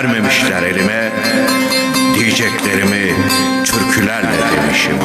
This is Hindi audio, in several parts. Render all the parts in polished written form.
vermemişler elime. Diyeceklerimi türkülerle demişim.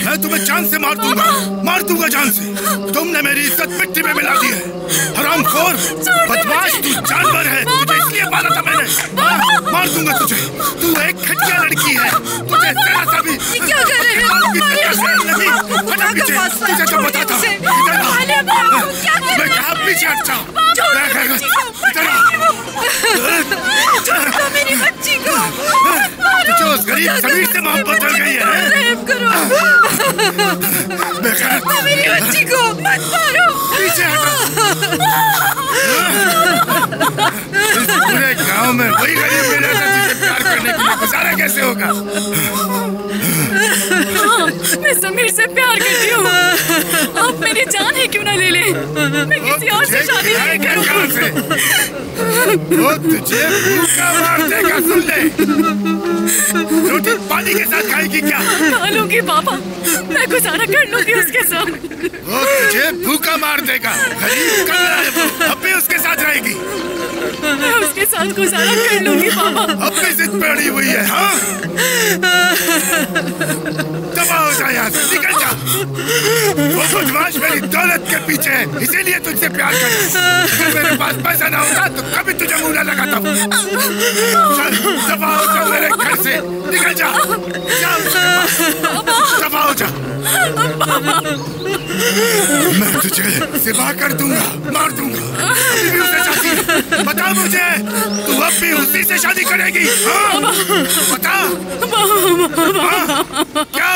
मैं तुम्हें जान से मार दूंगा जान से। तुमने मेरी इज्जत मिट्टी में मिला दी है। हरामखोर, बदमाश, तू जानवर है। तुझे इसलिए पाला था मैंने। मार दूंगा तुझे। तू एक घटिया लड़की है। तुझे जरा सा भी क्या कर रहे हो? नहीं। हटा पीछे। तुझे जो बताता मैं कहा पीछे हट जाओ। मेरी बच्ची को तुझे उस गरीब समीर से मोहब्बत हो गई है। मेरी बच्ची को मत मारो। पीछे हटो। इस पूरे गांव में वही गरीब मिला था तुझे प्यार करने के लिए। गुजारा कैसे होगा? मैं समीर से प्यार करती हूँ। आप मेरी जान है क्यों ना ले ले। मैं किसी और से शादी नहीं करूँगी। वो तुझे भूखा मार देगा, सुन ले। रोटी पानी के साथ खाएगी क्या? खा लूंगी पापा, मैं गुजारा कर लूंगी उसके साथ। वो तुझे भूखा मार देगा। गरीब कमरा है वो, अब भी उसके साथ रहेगी। मैं उसके साथ गुजारा कर लूंगी पापा। अब भी जिद पड़ी हुई है, हाँ? दबा हो जा यहाँ से, निकल जा। वो बदमाश मेरी दौलत के पीछे है, इसीलिए तुझसे प्यार कर। अगर मेरे पास पैसा ना होता तो कभी तुझे मुंह न लगाता। चल, दबा हो जा मेरे घर से, निकल जा। दबा हो जा। मैं तुझे सिवा कर दूंगा, मार दूंगा। अभी भी उसे चाहती है? बता मुझे, तू अब भी उसी से शादी करेगी? हाँ? बता। हाँ? क्या?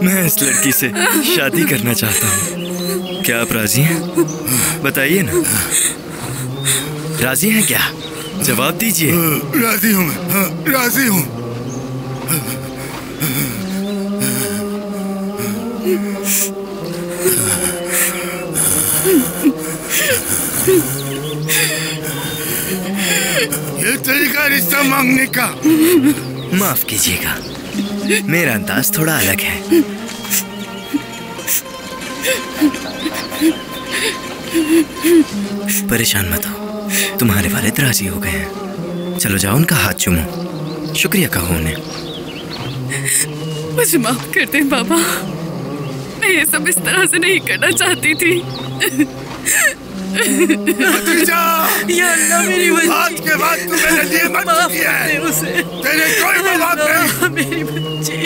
मैं इस लड़की से शादी करना चाहता हूँ। क्या आप राजी हैं? बताइए ना, राजी हैं क्या? जवाब दीजिए। राजी हूँ मैं, राजी हूँ। ये तरीका रिश्ता मांगने का। माफ कीजिएगा, मेरा अंदाज थोड़ा अलग है। परेशान मत हो, तुम्हारे वालिद राजी हो गए हैं। चलो जाओ, उनका हाथ चूमो, शुक्रिया कहो उन्हें। मुझे माफ कर दे बाबा, मैं ये सब इस तरह से नहीं करना चाहती थी। भतीजा, या अल्लाह मेरी बच्ची, आज के बाद तू मेरे लिए मत किया है। तेरे कोई बात नहीं। मेरी बच्ची,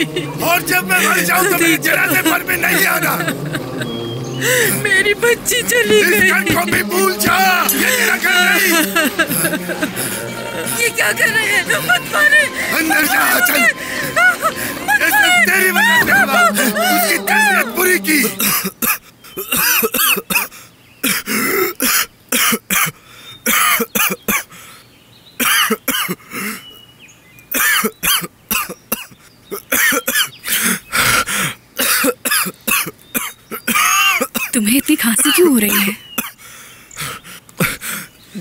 और जब मैं मर जाऊं तो मेरे जनाजे पर भी नहीं आना। मेरी बच्ची चली गई। इस घर को भी भूल जा, ये तेरा घर नहीं। ये क्या कर रहे हैं? मत मारे। अंदर जा, चल। ये सब तेरी वजह से हुआ। उसकी तरबियत बुरी की। तुम्हें इतनी खांसी क्यों हो रही है?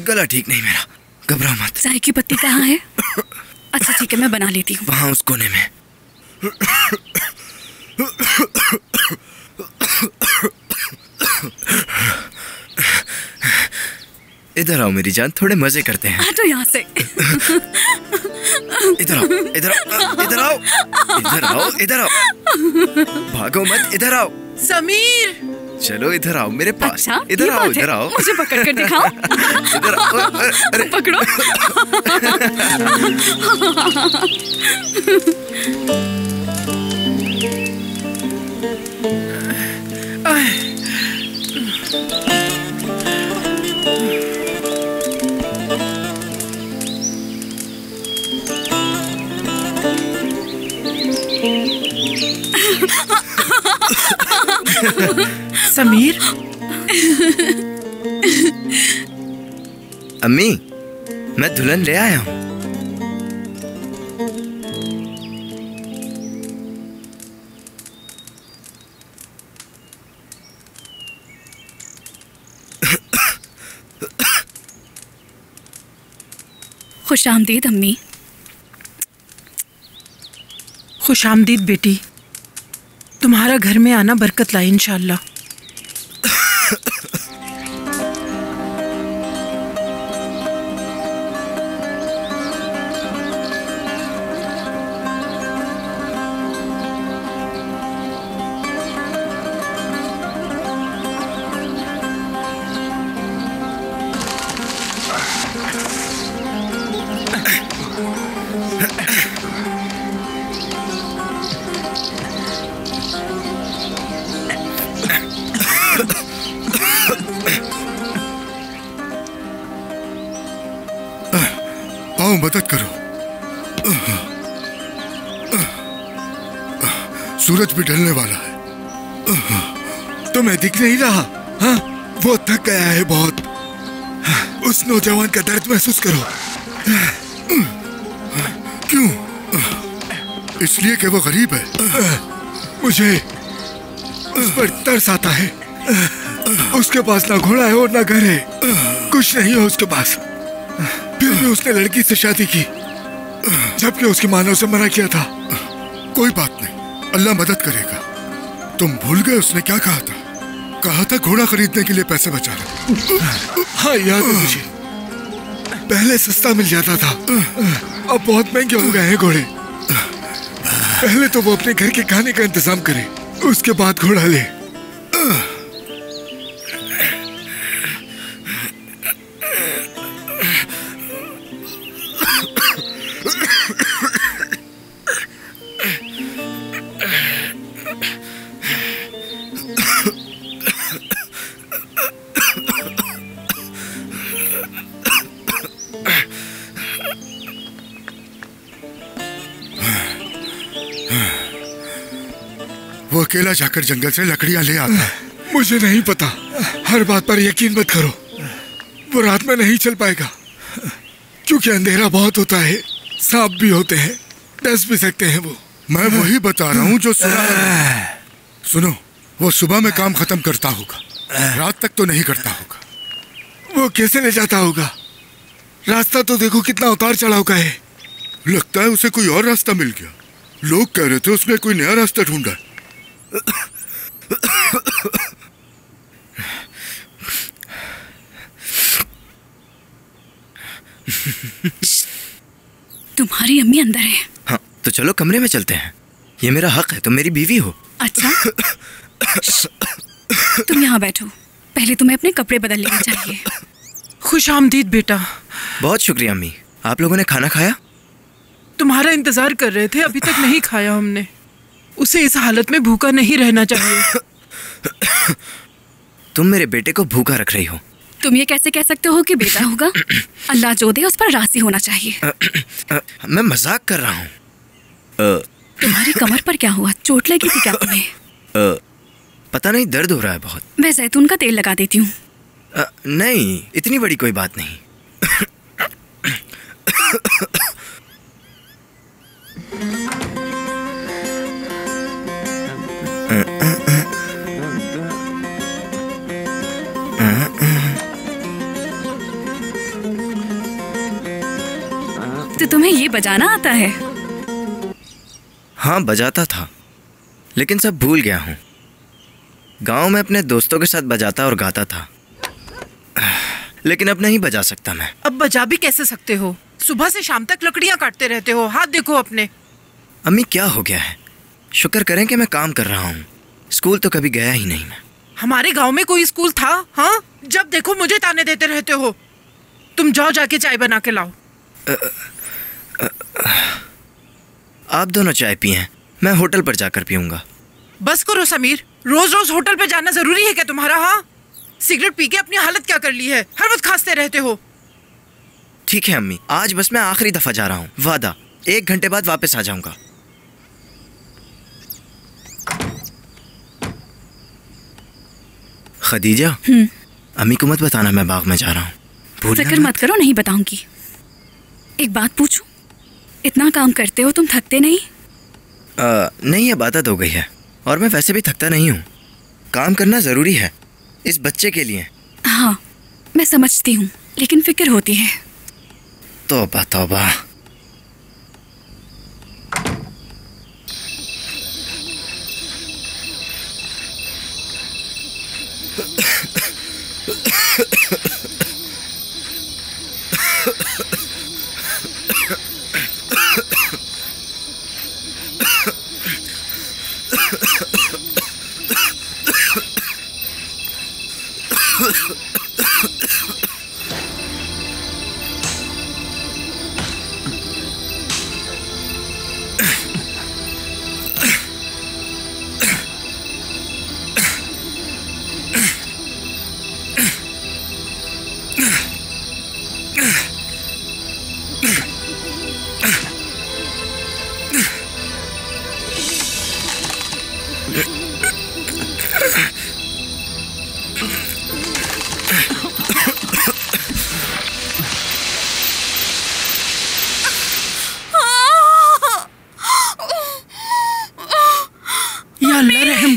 गला ठीक नहीं मेरा, घबराओ मत। चाय की पत्ती कहाँ है? अच्छा ठीक है, मैं बना लेती हूँ। वहाँ उस कोने में। इधर आओ मेरी जान, थोड़े मजे करते हैं। हटो यहाँ से। इधर आओ, इधर आओ, इधर आओ, इधर आओ, इधर आओ, भागो मत, इधर आओ। समीर, चलो इधर आओ मेरे पास। अच्छा, इधर ये आओ, बात है। इधर आओ, मुझे पकड़ कर दिखाओ। इधर आओ। अरे पकड़ो। समीर, अम्मी, मैं दुल्हन ले आया हूँ। खुश आमदीद अम्मी। खुश आमदीद बेटी। तुम्हारा घर में आना बरकत लाए इंशाअल्लाह। आओ मदद करो। सूरज भी ढलने वाला है। तुम्हें दिख नहीं रहा? हाँ, वो थक गया है बहुत। उस नौजवान का दर्द महसूस करो। क्यों? इसलिए कि वो गरीब है। मुझे उस पर तरस आता है। उसके पास ना घोड़ा है और ना घर है, कुछ नहीं है उसके पास। फिर भी उसने लड़की से शादी की, जबकि उसकी माँ ने उसे मना किया था। कोई बात नहीं, अल्लाह मदद करेगा। तुम भूल गए उसने क्या कहा था? कहा था घोड़ा खरीदने के लिए पैसे बचा लो। हाँ याद है मुझे। पहले सस्ता मिल जाता था, अब बहुत महंगे हो गए हैं घोड़े। पहले तो वो अपने घर के खाने का इंतजाम करे, उसके बाद घोड़ा ले। वो अकेला जाकर जंगल से लकड़ियां ले आता है। मुझे नहीं पता, हर बात पर यकीन मत करो। वो रात में नहीं चल पाएगा, क्योंकि अंधेरा बहुत होता है, सांप भी होते हैं, डस भी सकते हैं वो। मैं वही बता रहा हूँ जो सुना है। सुनो, वो सुबह में काम खत्म करता होगा, रात तक तो नहीं करता होगा। वो कैसे ले जाता होगा? रास्ता तो देखो कितना उतार चढ़ाव का है। लगता है उसे कोई और रास्ता मिल गया। लोग कह रहे थे उसने कोई नया रास्ता ढूंढा है। तुम्हारी अम्मी अंदर है। हाँ, तो चलो कमरे में चलते हैं। ये मेरा हक है, तुम मेरी बीवी हो। अच्छा, तुम यहाँ बैठो, पहले तुम्हें अपने कपड़े बदल लेने चाहिए। खुश आमदीद बेटा। बहुत शुक्रिया अम्मी। आप लोगों ने खाना खाया? तुम्हारा इंतजार कर रहे थे, अभी तक नहीं खाया हमने। उसे इस हालत में भूखा नहीं रहना चाहिए। तुम मेरे बेटे को भूखा रख रही हो। तुम ये कैसे कह सकते हो कि बेटा होगा? अल्लाह जो दे उस पर राजी होना चाहिए। मैं मजाक कर रहा हूँ। तुम्हारी कमर पर क्या हुआ? चोट लगी थी क्या तुम्हें? पता नहीं, दर्द हो रहा है बहुत। मैं जैतून का तेल लगा देती हूँ। नहीं, इतनी बड़ी कोई बात नहीं। तो तुम्हें ये बजाना आता है? हाँ, बजाता था, लेकिन सब भूल गया हूँ। गांव में अपने दोस्तों के साथ बजाता और गाता था, लेकिन अब नहीं बजा सकता मैं। अब बजा भी कैसे सकते हो? सुबह से शाम तक लकड़ियां काटते रहते हो। हाथ देखो अपने। अम्मी क्या हो गया है? शुक्र करें कि मैं काम कर रहा हूँ। स्कूल तो कभी गया ही नहीं मैं। हमारे गांव में कोई स्कूल था? हाँ, जब देखो मुझे ताने देते रहते हो। तुम जाओ जाके चाय बना के लाओ। आप दोनों चाय पिए, मैं होटल पर जाकर पीऊंगा। बस करो समीर, रोज रोज होटल पे जाना जरूरी है क्या तुम्हारा? हाँ, सिगरेट पी के अपनी हालत क्या कर ली है? हर वक्त खांसते रहते हो। ठीक है अम्मी, आज बस मैं आखिरी दफा जा रहा हूँ। वादा, 1 घंटे बाद वापस आ जाऊंगा। खदीजा, अम्मी को मत बताना मैं बाग में जा रहा हूँ। फिक्र मत करो, नहीं बताऊंगी। एक बात पूछूं, इतना काम करते हो तुम थकते नहीं? नहीं, अब आदत हो गई है और मैं वैसे भी थकता नहीं हूँ। काम करना जरूरी है इस बच्चे के लिए। हाँ, मैं समझती हूँ, लेकिन फिक्र होती है। तौबा तौबा।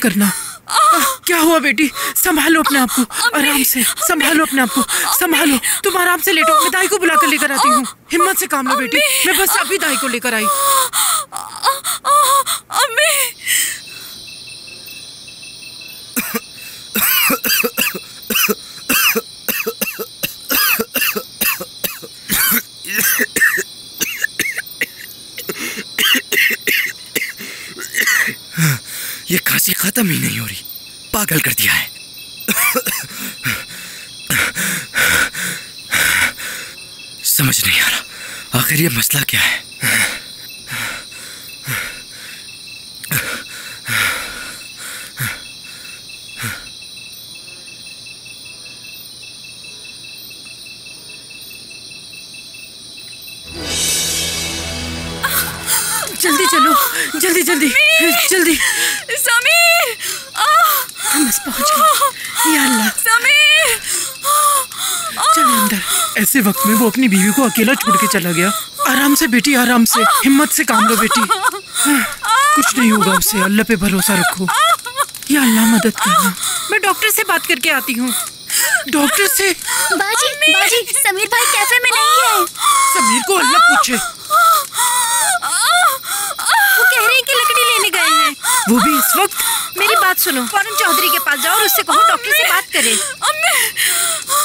करना। क्या हुआ बेटी? संभालो अपने आप को, आराम से संभालो अपने आप को, संभालो। तुम आराम से लेटो, मैं दाई को बुला कर लेकर आती हूँ। हिम्मत से काम लो बेटी, मैं बस अभी दाई को लेकर आई। अम्मी, ये खांसी खत्म ही नहीं हो रही, पागल कर दिया है। समझ नहीं आ रहा आखिर ये मसला क्या है। जल्दी चलो, जल्दी जल्दी जल्दी। समीर, हम बस पहुंच गए। या अल्लाह, समीर, चलो अंदर। ऐसे वक्त में वो अपनी बीवी को अकेला छोड़ के चला गया। आराम से बेटी, आराम से, हिम्मत से काम लो बेटी। कुछ नहीं होगा उससे, अल्लाह पे भरोसा रखो। या अल्लाह मदद करना। मैं डॉक्टर से बात करके आती हूँ। डॉक्टर से? बाजी, बाजी, समीर भाई कैफे में नहीं है। समीर को अल्लाह पूछे। वो कह रहे हैं कि लकड़ी लेने गए हैं। वो भी इस वक्त? मेरी बात सुनो, फौरन चौधरी के पास जाओ और उससे कहो डॉक्टर से बात करे।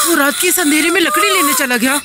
वो रात के इस अंधेरे में लकड़ी लेने चला गया।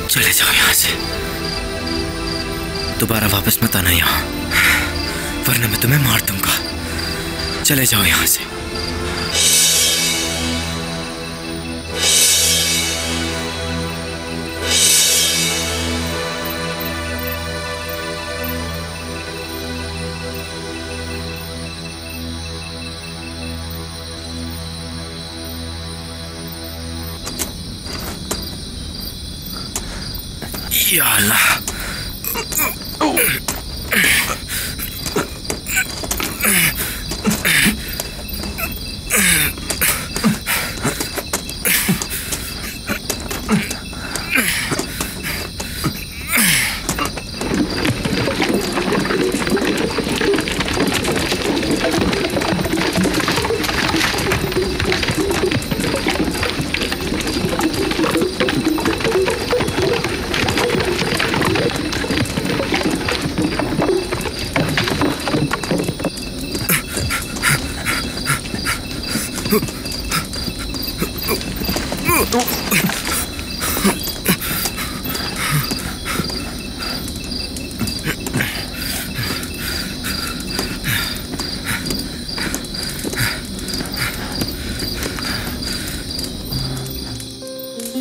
चले जाओ यहाँ से, दोबारा वापस मत आना यहाँ, वरना मैं तुम्हें मार दूंगा। चले जाओ यहाँ से। या अल्लाह।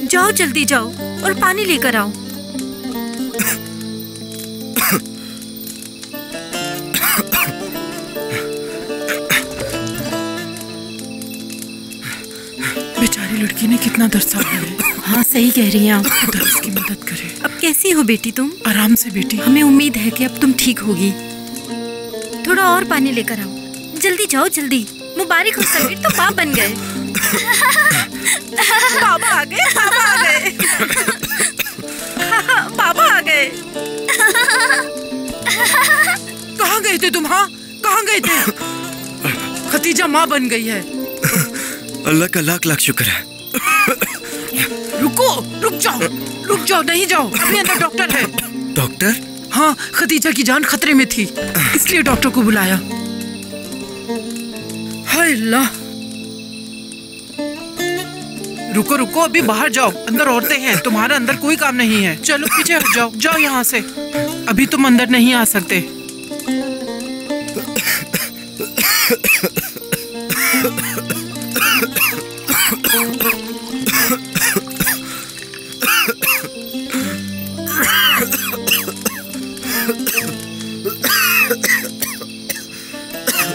जाओ जल्दी जाओ और पानी लेकर आओ। बेचारी लड़की ने कितना दर्द सहा है। हाँ सही कह रही हैं आप। खुदा उसकी मदद करे। अब कैसी हो बेटी तुम? आराम से बेटी। हमें उम्मीद है कि अब तुम ठीक होगी। थोड़ा और पानी लेकर आओ। जल्दी जाओ जल्दी। मुबारक हो समीर, तो बाप बन गए। बाबा आ गए, बाबा आ गए। बाबा आ गए। कहाँ गए थे तुम? हाँ कहाँ गए थे? खतीजा माँ बन गई है। अल्लाह का लाख लाख शुक्र है। रुको, रुक जाओ, नहीं जाओ, अभी अंदर डॉक्टर है। डॉक्टर? हाँ, खतीजा की जान खतरे में थी, इसलिए डॉक्टर को बुलाया। हाय अल्लाह। रुको, अभी बाहर जाओ, अंदर औरतें हैं, तुम्हारा अंदर कोई काम नहीं है। चलो पीछे हट जाओ, जाओ यहाँ से। अभी तुम अंदर नहीं आ सकते।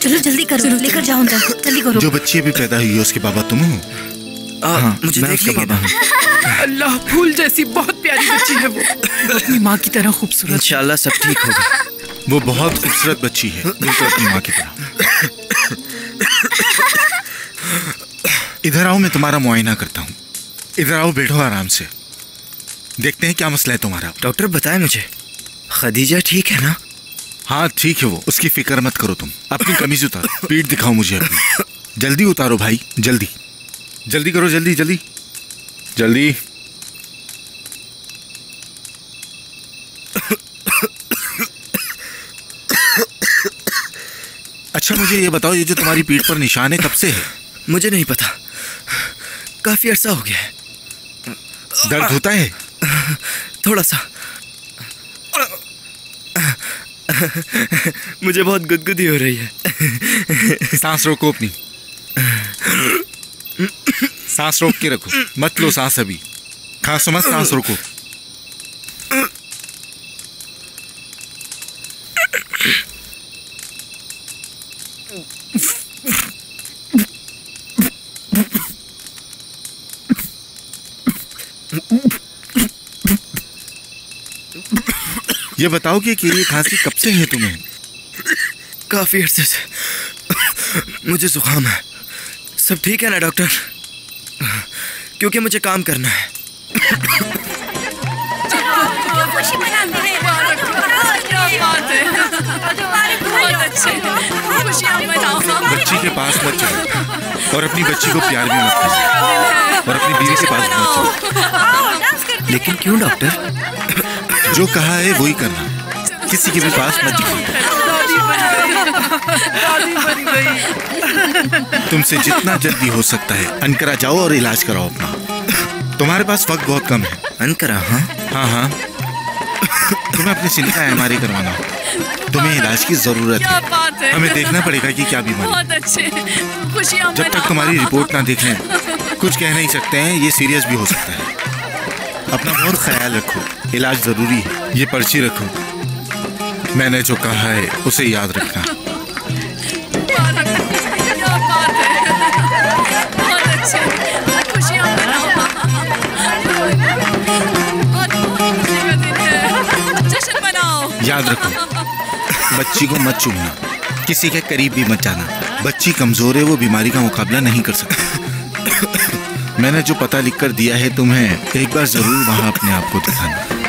चलो जल्दी करो, लेकर जाओ अंदर, जल्दी करो। जो बच्ची अभी पैदा हुई है उसके बाबा तुम हो? हाँ, मुझे देख लेंगे ना। अल्लाह, फूल जैसी बहुत प्यारी बच्ची है वो अपनी माँ की तरह खूबसूरत। इंशाल्लाह सब ठीक होगा। वो बहुत खूबसूरत बच्ची है, बिल्कुल अपनी माँ की तरह। इधर आओ, मैं तुम्हारा मुआयना करता हूँ। इधर आओ, बैठो आराम से, देखते हैं क्या मसला है तुम्हारा। डॉक्टर बताए मुझे, खदीजा ठीक है ना? हाँ ठीक है वो, उसकी फिक्र मत करो तुम। अपनी कमीज उतारो, पीठ दिखाओ मुझे अपनी। जल्दी उतारो भाई, जल्दी करो, जल्दी। अच्छा मुझे ये बताओ, ये जो तुम्हारी पीठ पर निशान है कब से है? मुझे नहीं पता, काफी अरसा हो गया है। दर्द होता है? थोड़ा सा। मुझे बहुत गुदगुदी हो रही है। सांस रोको अपनी, सांस रोक के रखो, मत लो सांस अभी, खांसो मत, सांस रोको। ये बताओ कि ये खांसी कब से है तुम्हें? काफी अरसे से। मुझे जुकाम है। सब ठीक है ना डॉक्टर? क्योंकि मुझे काम करना है। खुशी मनाते हैं। बहुत अच्छे, खुशियाँ मनाओ। बच्ची के पास मत जाओ और अपनी बच्ची को प्यार भी मत करो और अपनी बीवी के पास मत जाओ। लेकिन क्यों डॉक्टर? जो कहा है वही करना, किसी के भी पास मत जाओ। तुमसे जितना जल्दी हो सकता है अनकरा जाओ और इलाज कराओ अपना। तुम्हारे पास वक्त बहुत कम है। अनकरा? हाँ। तुम्हें अपने सीने का MRI करवाना हो। तुम्हें इलाज की जरूरत है। हमें देखना पड़ेगा कि क्या बीमारी। बहुत अच्छे, खुशियाँ जब तक तुम्हारी रिपोर्ट ना देख लें कुछ कह नहीं सकते हैं, ये सीरियस भी हो सकता है। अपना बहुत ख्याल रखो, इलाज जरूरी है। ये पर्ची रखो, मैंने जो कहा है उसे याद रखना। क्या बात है, बहुत अच्छे, खुशियाँ मनाओ। बहुत खुशी का दिन है। याद रखो, बच्ची को मत छूना, किसी के करीब भी मत जाना। बच्ची कमजोर है, वो बीमारी का मुकाबला नहीं कर सकती। मैंने जो पता लिख कर दिया है तुम्हें, एक बार जरूर वहां अपने आप को दिखाना।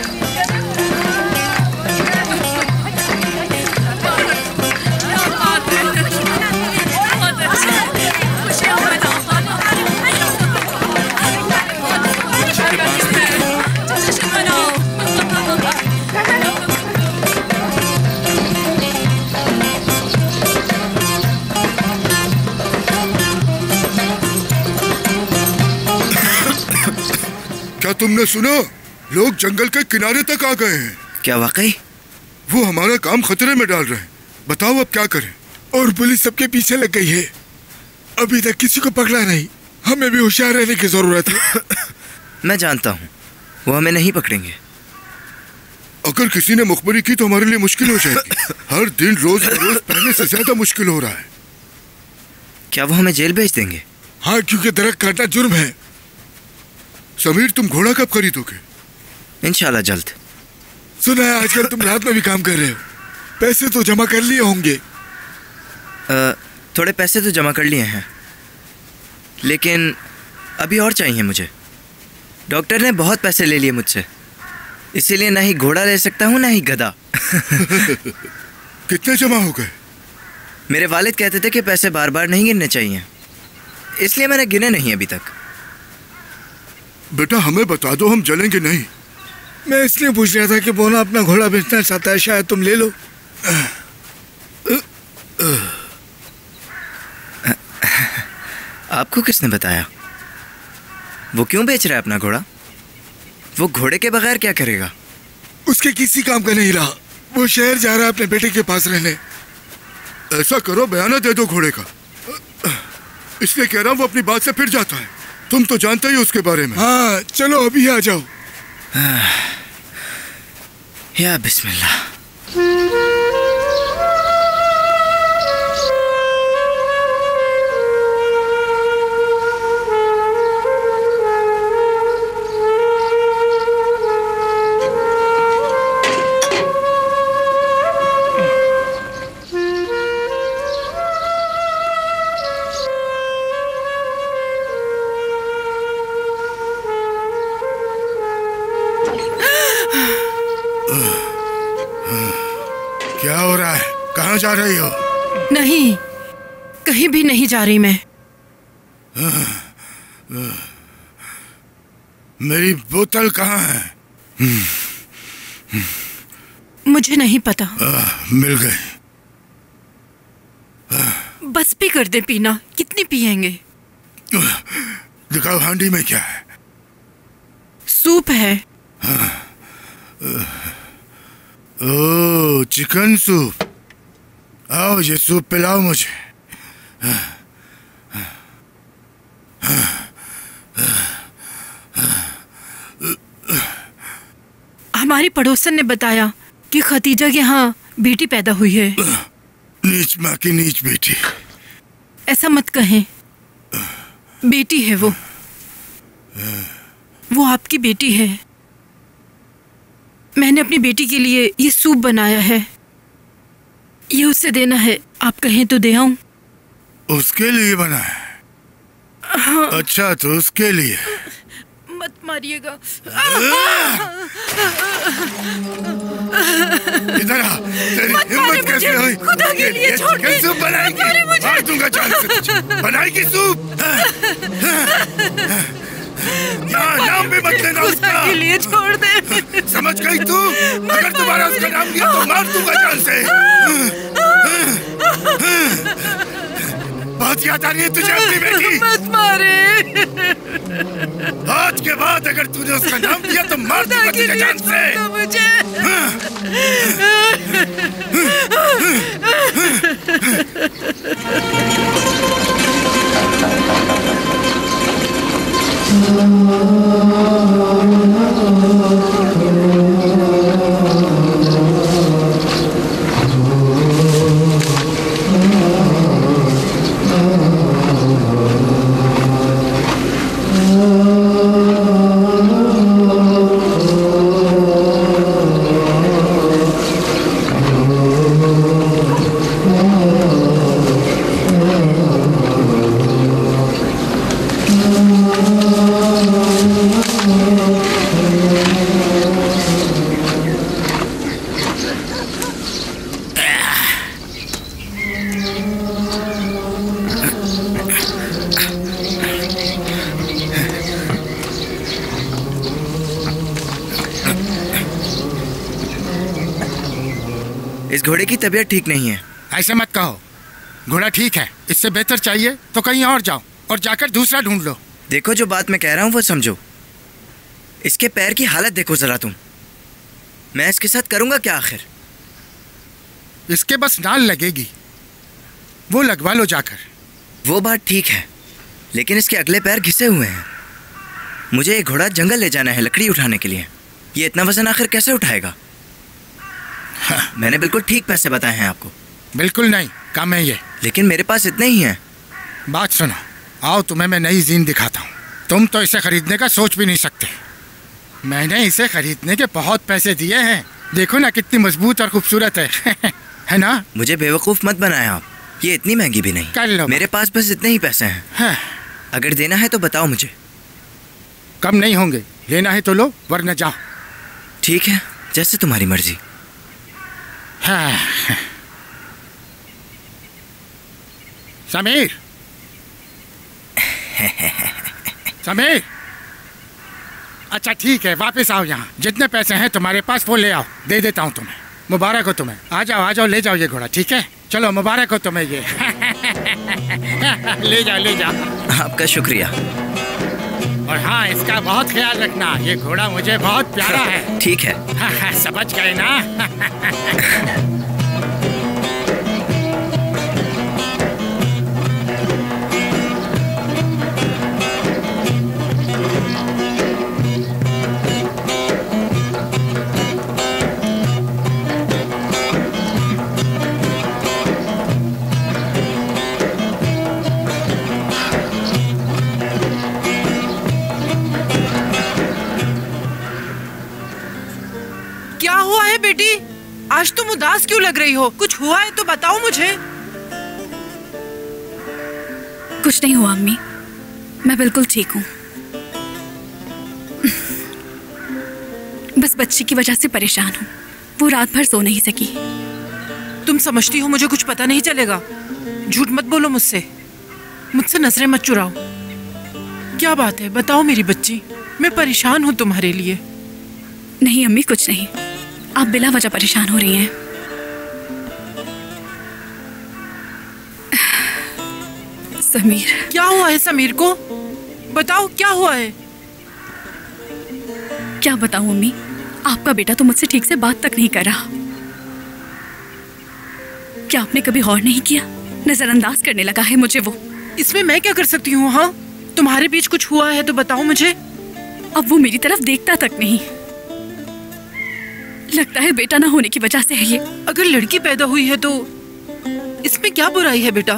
क्या तुमने सुना? लोग जंगल के किनारे तक आ गए हैं। क्या वाकई? वो हमारा काम खतरे में डाल रहे हैं। बताओ अब क्या करें? और पुलिस सबके पीछे लग गई है। अभी तक किसी को पकड़ा नहीं। हमें भी होशियार रहने की जरूरत है। मैं जानता हूँ, वो हमें नहीं पकड़ेंगे। अगर किसी ने मुखबरी की तो हमारे लिए मुश्किल हो जाएगी। हर दिन रोज रोज पहले से ज्यादा मुश्किल हो रहा है। क्या वो हमें जेल भेज देंगे? हाँ, क्योंकि दरख्त काटना जुर्म है। समीर, तुम घोड़ा कब खरीदोगे? इंशाल्लाह जल्द। सुना है आजकल तुम रात में भी काम कर रहे हो। पैसे तो जमा कर लिए होंगे। थोड़े पैसे तो जमा कर लिए हैं, लेकिन अभी और चाहिए मुझे। डॉक्टर ने बहुत पैसे ले लिए मुझसे, इसीलिए ना ही घोड़ा ले सकता हूँ ना ही गधा। कितने जमा हो गए? मेरे वालिद कहते थे कि पैसे बार बार नहीं गिनने चाहिए, इसलिए मैंने गिने नहीं अभी तक। बेटा हमें बता दो, हम जलेंगे नहीं। मैं इसलिए पूछ रहा था कि बोना अपना घोड़ा बेचना चाहता है, शायद तुम ले लो। आपको किसने बताया? वो क्यों बेच रहा है अपना घोड़ा? वो घोड़े के बगैर क्या करेगा? उसके किसी काम का नहीं रहा। वो शहर जा रहा है अपने बेटे के पास रहने। ऐसा करो, बयाना दे दो घोड़े का। इसलिए कह रहा हूँ वो अपनी बात से फिर जाता है। तुम तो जानते ही उसके बारे में। हाँ, चलो अभी आ जाओ। या बिस्मिल्लाह। क्या हो रहा है? कहाँ जा रही हो? नहीं, कहीं भी नहीं जा रही मैं। मेरी बोतल कहाँ है? मुझे नहीं पता। मिल गई। बस भी कर दे पीना, कितनी पिएंगे? दिखाओ हांडी में क्या है? सूप है। ओह, चिकन सूप। आओ ये सूप पिलाओ मुझे। हमारी पड़ोसन ने बताया कि खतीजा के यहाँ बेटी पैदा हुई है। नीच माँ की नीच बेटी। ऐसा मत कहें, बेटी है वो आपकी बेटी है। मैंने अपनी बेटी के लिए ये सूप बनाया है, ये उसे देना है। आप कहें तो दे आऊं? उसके लिए बना है? हाँ। अच्छा, तो उसके लिए। मत मारिएगा। इधर आ। तेरी हिम्मत कैसे हुई? खुदा के लिए छोड़ दे। सूप बनाएगी? मार दूंगा जान से तुझे। बनाएगी सूप? यहाँ नाम भी मत लेना उसका। खुदा के लिए छोड़ दे। समझ गई तू? अगर दोबारा उसका नाम लिया तो मार दूंगा जान से। बात याद आ रही है तुझे अपनी बेटी? मत मारे। आज के बाद अगर तूने उसका नाम लिया तो मार दूंगा तुझे जान से। मुझे इस घोड़े की तबीयत ठीक नहीं है। ऐसे मत कहो, घोड़ा ठीक है। इससे बेहतर चाहिए तो कहीं और जाओ और जाकर दूसरा ढूंढ लो। देखो, जो बात मैं कह रहा हूँ वो समझो। इसके पैर की हालत देखो जरा तुम। मैं इसके साथ करूंगा क्या आखिर? इसके बस नाल लगेगी, वो लगवा लो जाकर। वो बात ठीक है, लेकिन इसके अगले पैर घिसे हुए हैं। मुझे ये घोड़ा जंगल ले जाना है लकड़ी उठाने के लिए। ये इतना वजन आखिर कैसे उठाएगा? हाँ, मैंने बिल्कुल ठीक पैसे बताए हैं आपको। बिल्कुल नहीं, कम है ये। लेकिन मेरे पास इतने ही हैं। बात सुनो, आओ तुम्हें मैं नई जीन दिखाता हूँ। तुम तो इसे खरीदने का सोच भी नहीं सकते। मैंने इसे खरीदने के बहुत पैसे दिए हैं। देखो ना कितनी मजबूत और खूबसूरत है है ना? मुझे बेवकूफ़ मत बनाए आप। ये इतनी महंगी भी नहीं। कर लो। मेरे पास बस इतने ही पैसे हैं। हाँ। अगर देना है तो बताओ मुझे। कम नहीं होंगे, लेना है तो लो वरना जाओ। ठीक है, जैसे तुम्हारी मर्जी। हाँ। समीर समीर, अच्छा ठीक है, वापस आओ यहाँ। जितने पैसे हैं तुम्हारे पास वो ले आओ, दे देता हूँ तुम्हें। मुबारक हो तुम्हें। आ जाओ ले जाओ ये घोड़ा, ठीक है? चलो मुबारक हो तुम्हें ये ले जाओ। आपका शुक्रिया। और हाँ, इसका बहुत ख्याल रखना, ये घोड़ा मुझे बहुत प्यारा है। ठीक है। समझ गए ना? क्या हुआ है बेटी? आज तुम उदास क्यों लग रही हो? कुछ हुआ है तो बताओ मुझे। कुछ नहीं हुआ अम्मी, मैं बिल्कुल ठीक हूँ। बस बच्ची की वजह से परेशान हूँ। वो रात भर सो नहीं सकी। तुम समझती हो मुझे कुछ पता नहीं चलेगा? झूठ मत बोलो मुझसे नजरें मत चुराओ। क्या बात है, बताओ मेरी बच्ची। मैं परेशान हूँ तुम्हारे लिए। नहीं अम्मी, कुछ नहीं। आप बिला वजह परेशान हो रही हैं। समीर। क्या हुआ है समीर को? बताओ क्या हुआ है? क्या बताऊं अम्मी, आपका बेटा तो मुझसे ठीक से बात तक नहीं कर रहा। क्या आपने कभी गौर नहीं किया? नजरअंदाज करने लगा है मुझे वो। इसमें मैं क्या कर सकती हूँ? हाँ, तुम्हारे बीच कुछ हुआ है तो बताओ मुझे। अब वो मेरी तरफ देखता तक नहीं। लगता है बेटा ना होने की वजह से है ये। अगर लड़की पैदा हुई है तो इसमें क्या बुराई है बेटा?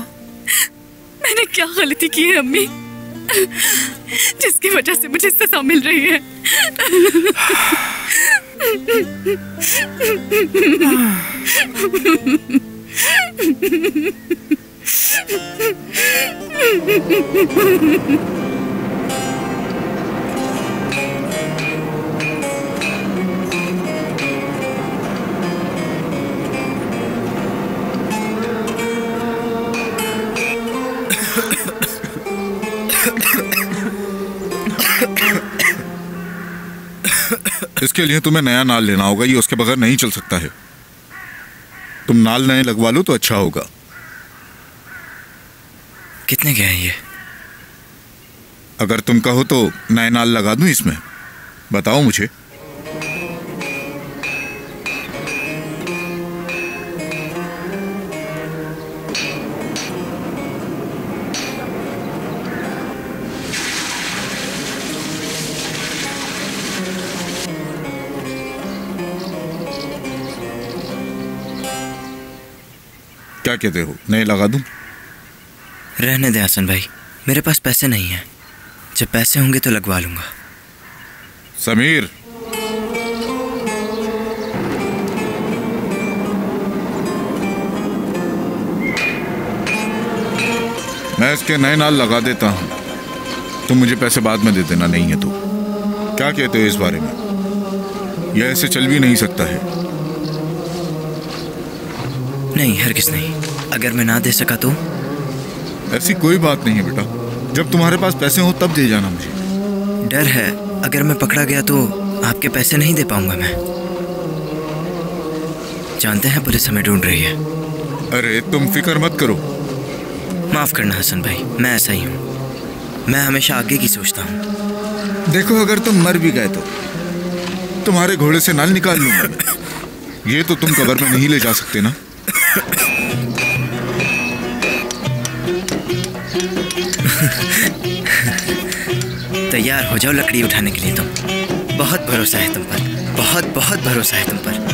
मैंने क्या गलती की है अम्मी, जिसकी वजह से मुझे सजा मिल रही है? इसके लिए तुम्हें नया नाल लेना होगा, ये उसके बगैर नहीं चल सकता है। तुम नाल नए लगवा लो तो अच्छा होगा। कितने के हैं ये? अगर तुम कहो तो नए नाल लगा दूं इसमें, बताओ मुझे। क्या कहते हो, नए लगा दूं? रहने दे हसन भाई, मेरे पास पैसे नहीं हैं। जब पैसे होंगे तो लगवा लूंगा। समीर, मैं इसके नए नाल लगा देता हूं, तुम मुझे पैसे बाद में दे देना, नहीं है तो। क्या कहते हो इस बारे में? यह ऐसे चल भी नहीं सकता है। नहीं, हरगिज़ नहीं। अगर मैं ना दे सका तो? ऐसी कोई बात नहीं है बेटा, जब तुम्हारे पास पैसे हो तब दे जाना मुझे। डर है, अगर मैं पकड़ा गया तो आपके पैसे नहीं दे पाऊंगा मैं। जानते हैं पुलिस हमें ढूंढ रही है। अरे तुम फिक्र मत करो। माफ करना हसन भाई, मैं ऐसा ही हूँ। मैं हमेशा आगे की सोचता हूँ। देखो, अगर तुम मर भी गए तो तुम्हारे घोड़े से नाल निकाल लूंगा। ये तो तुम कब्र में नहीं ले जा सकते ना। तैयार हो जाओ लकड़ी उठाने के लिए। तुम बहुत भरोसा है तुम पर, बहुत बहुत भरोसा है तुम पर।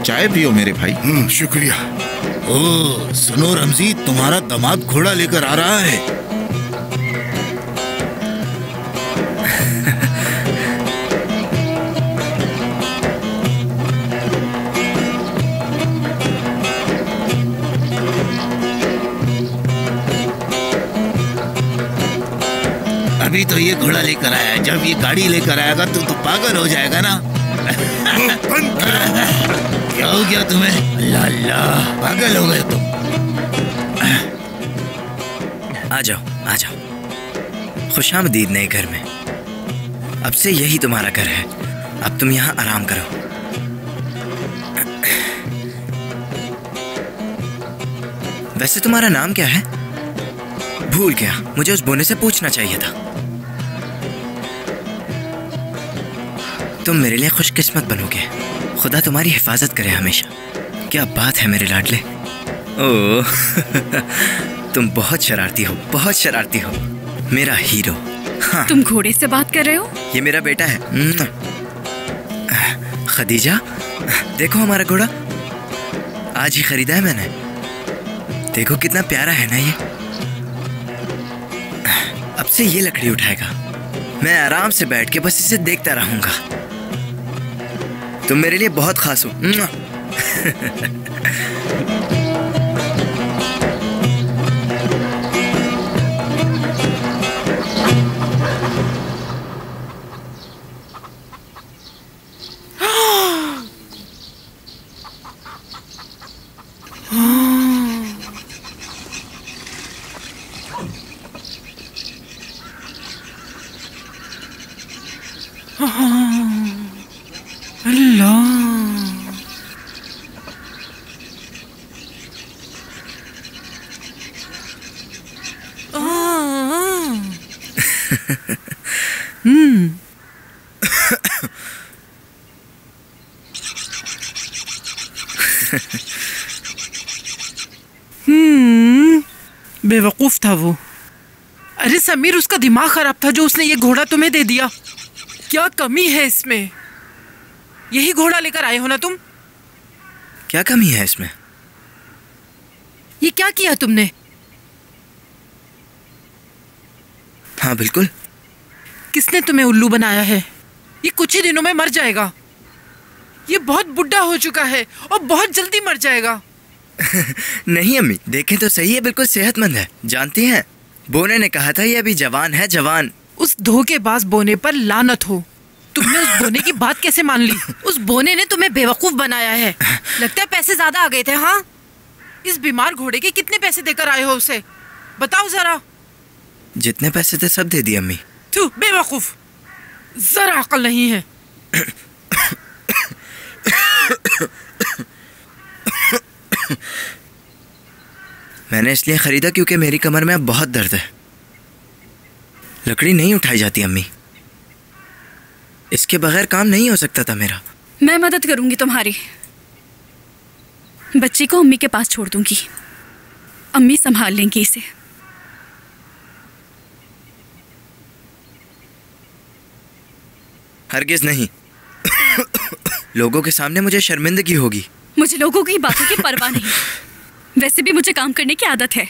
चाय पियो मेरे भाई। शुक्रिया। ओ सुनो रमजी, तुम्हारा दामाद घोड़ा लेकर आ रहा है। अभी तो ये घोड़ा लेकर आया, जब ये गाड़ी लेकर आएगा तो पागल हो जाएगा ना। क्या हो गया तुम्हें? अल्लाह अल्लाह, पागल हो गए तुम। आ जाओ, आ जाओ। खुशामदीद नए घर में। अब से यही तुम्हारा घर है। अब तुम यहाँ आराम करो। वैसे तुम्हारा नाम क्या है? भूल गया, मुझे उस बोने से पूछना चाहिए था। तुम मेरे लिए खुशकिस्मत बनोगे। खुदा तुम्हारी हिफाजत करे हमेशा। क्या बात है मेरे लाडले। ओह तुम बहुत शरारती हो, बहुत शरारती हो, मेरा हीरो। हाँ। तुम घोड़े से बात कर रहे हो? ये मेरा बेटा है खदीजा। देखो हमारा घोड़ा, आज ही खरीदा है मैंने। देखो कितना प्यारा है ना ये। अब से ये लकड़ी उठाएगा, मैं आराम से बैठ के बस इसे देखता रहूंगा। तुम मेरे लिए बहुत खास हो। बेवकूफ था वो। अरे समीर, उसका दिमाग खराब था जो उसने ये घोड़ा तुम्हें दे दिया। क्या कमी है इसमें? यही घोड़ा लेकर आए हो ना तुम? क्या कमी है इसमें? ये क्या किया तुमने? हाँ बिल्कुल। किसने तुम्हें उल्लू बनाया है? ये कुछ ही दिनों में मर जाएगा। ये बहुत बुढ़ा हो चुका है और बहुत जल्दी मर जाएगा। नहीं अम्मी, देखें तो सही है, बिल्कुल सेहतमंद है। जानती हैं, बोने ने कहा था ये अभी जवान है, जवान। उस धोखेबाज बोने पर लानत हो। तुमने उस बोने की बात कैसे मान ली? उस बोने ने तुम्हें बेवकूफ बनाया है। लगता है पैसे ज्यादा आ गए थे। हाँ, इस बीमार घोड़े के कितने पैसे देकर आए हो उसे? बताओ जरा। जितने पैसे थे सब दे दिए अम्मी। तू बेवकूफ, जरा अकल नहीं है। मैंने इसलिए खरीदा क्योंकि मेरी कमर में अब बहुत दर्द है। लकड़ी नहीं उठाई जाती अम्मी, इसके बगैर काम नहीं हो सकता था मेरा। मैं मदद करूंगी तुम्हारी। बच्ची को अम्मी के पास छोड़ दूंगी, अम्मी संभाल लेंगी इसे। हरगिज नहीं। लोगों के सामने मुझे शर्मिंदगी होगी। मुझे लोगों की बातों की परवाह नहीं। वैसे भी मुझे काम करने की आदत है।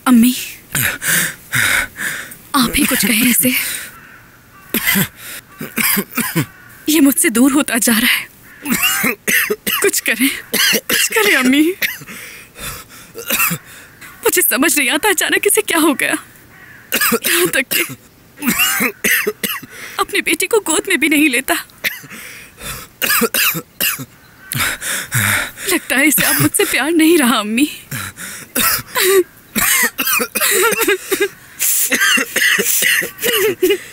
अम्मी, आप ही कुछ कहें इसे। ये मुझसे दूर होता जा रहा है। कुछ करें अम्मी। मुझे समझ नहीं आता अचानक इसे क्या हो गया। यहाँ तक कि अपनी बेटी को गोद में भी नहीं लेता। लगता है इसे अब मुझसे प्यार नहीं रहा अम्मी।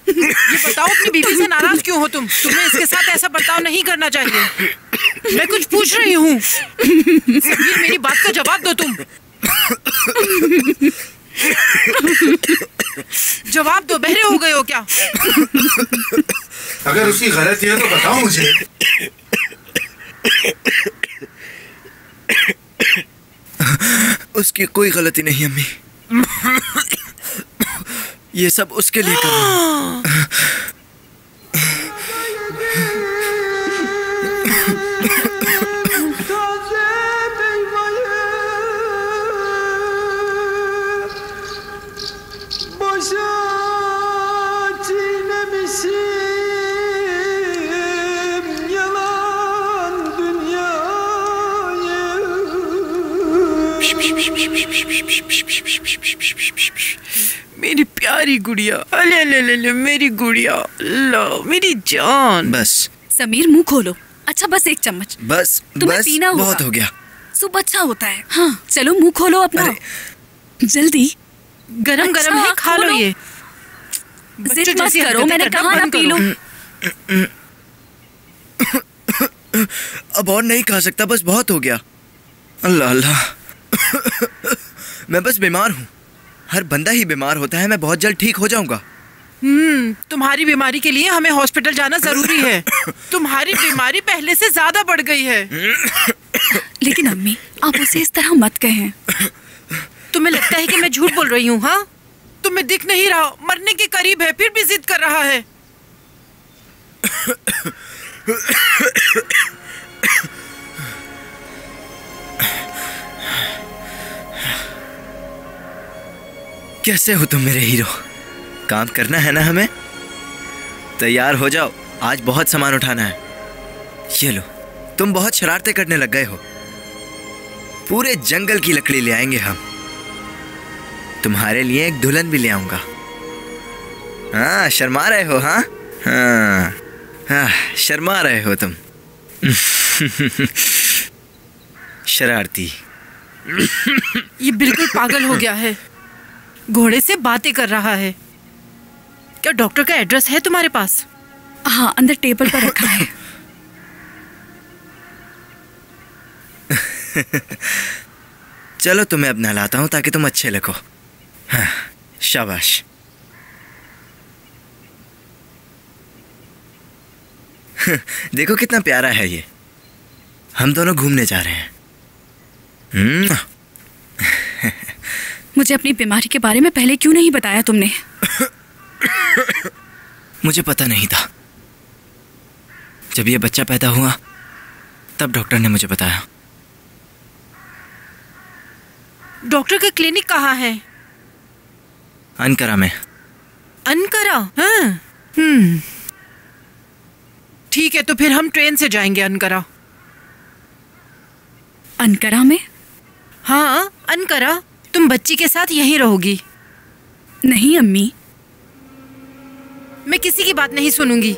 ये बताओ, अपनी बीवी से नाराज क्यों हो तुम? तुम्हें इसके साथ ऐसा बर्ताव नहीं करना चाहिए। मैं कुछ पूछ रही हूँ। समीर, मेरी बात का जवाब दो तुम। जवाब दो, बहरे हो गए हो क्या? अगर उसकी गलती है तो बताओ मुझे। उसकी कोई गलती नहीं अम्मी। ये सब उसके लिए कर रहा हूं। मेरी प्यारी गुड़िया, अले ले ले ले मेरी गुड़िया, लो मेरी जान। बस समीर, मुंह खोलो। अच्छा, बस एक चम्मच। बस तुम्हें पीना होगा। बहुत हो गया। सूप अच्छा होता है। हाँ, चलो मुंह खोलो अपना। जल्दी। गरम अच्छा, गरम है, खा लो ये। जिद मत करो, मैंने कहा ना पी लो। अब और नहीं खा सकता, बस बहुत हो गया। अल्लाह अल्लाह। मैं बस बीमार हूँ। हर बंदा ही बीमार होता है। मैं बहुत जल्द ठीक हो जाऊंगा। तुम्हारी बीमारी के लिए हमें हॉस्पिटल जाना जरूरी है। तुम्हारी बीमारी पहले से ज्यादा बढ़ गई है। लेकिन अम्मी, आप उसे इस तरह मत कहें। तुम्हें लगता है कि मैं झूठ बोल रही हूँ? हाँ, तुम्हें दिख नहीं रहा, मरने के करीब है, फिर भी जिद कर रहा है। कैसे हो तुम मेरे हीरो? काम करना है ना हमें? तैयार हो जाओ, आज बहुत सामान उठाना है। ये लो, तुम बहुत शरारतें करने लग गए हो। पूरे जंगल की लकड़ी ले आएंगे हम। तुम्हारे लिए एक दुल्हन भी ले आऊंगा। हाँ, शर्मा रहे हो? हाँ हाँ हाँ, शर्मा रहे हो तुम। शरारती। ये बिल्कुल पागल हो गया है। घोड़े से बातें कर रहा है। क्या डॉक्टर का एड्रेस है तुम्हारे पास? हाँ, अंदर टेबल पर रखा है। चलो, तुम्हें अब नहलाता हूँ ताकि तुम अच्छे लगो। हाँ, शाबाश। देखो कितना प्यारा है ये। हम दोनों घूमने जा रहे हैं। मुझे अपनी बीमारी के बारे में पहले क्यों नहीं बताया तुमने? मुझे पता नहीं था। जब ये बच्चा पैदा हुआ तब डॉक्टर ने मुझे बताया। डॉक्टर का क्लिनिक कहाँ है? अनकरा में। अनकरा? हाँ। ठीक है, तो फिर हम ट्रेन से जाएंगे अनकरा। अनकरा में? हाँ, अनकरा। तुम बच्ची के साथ यहीं रहोगी? नहीं अम्मी, मैं किसी की बात नहीं सुनूंगी।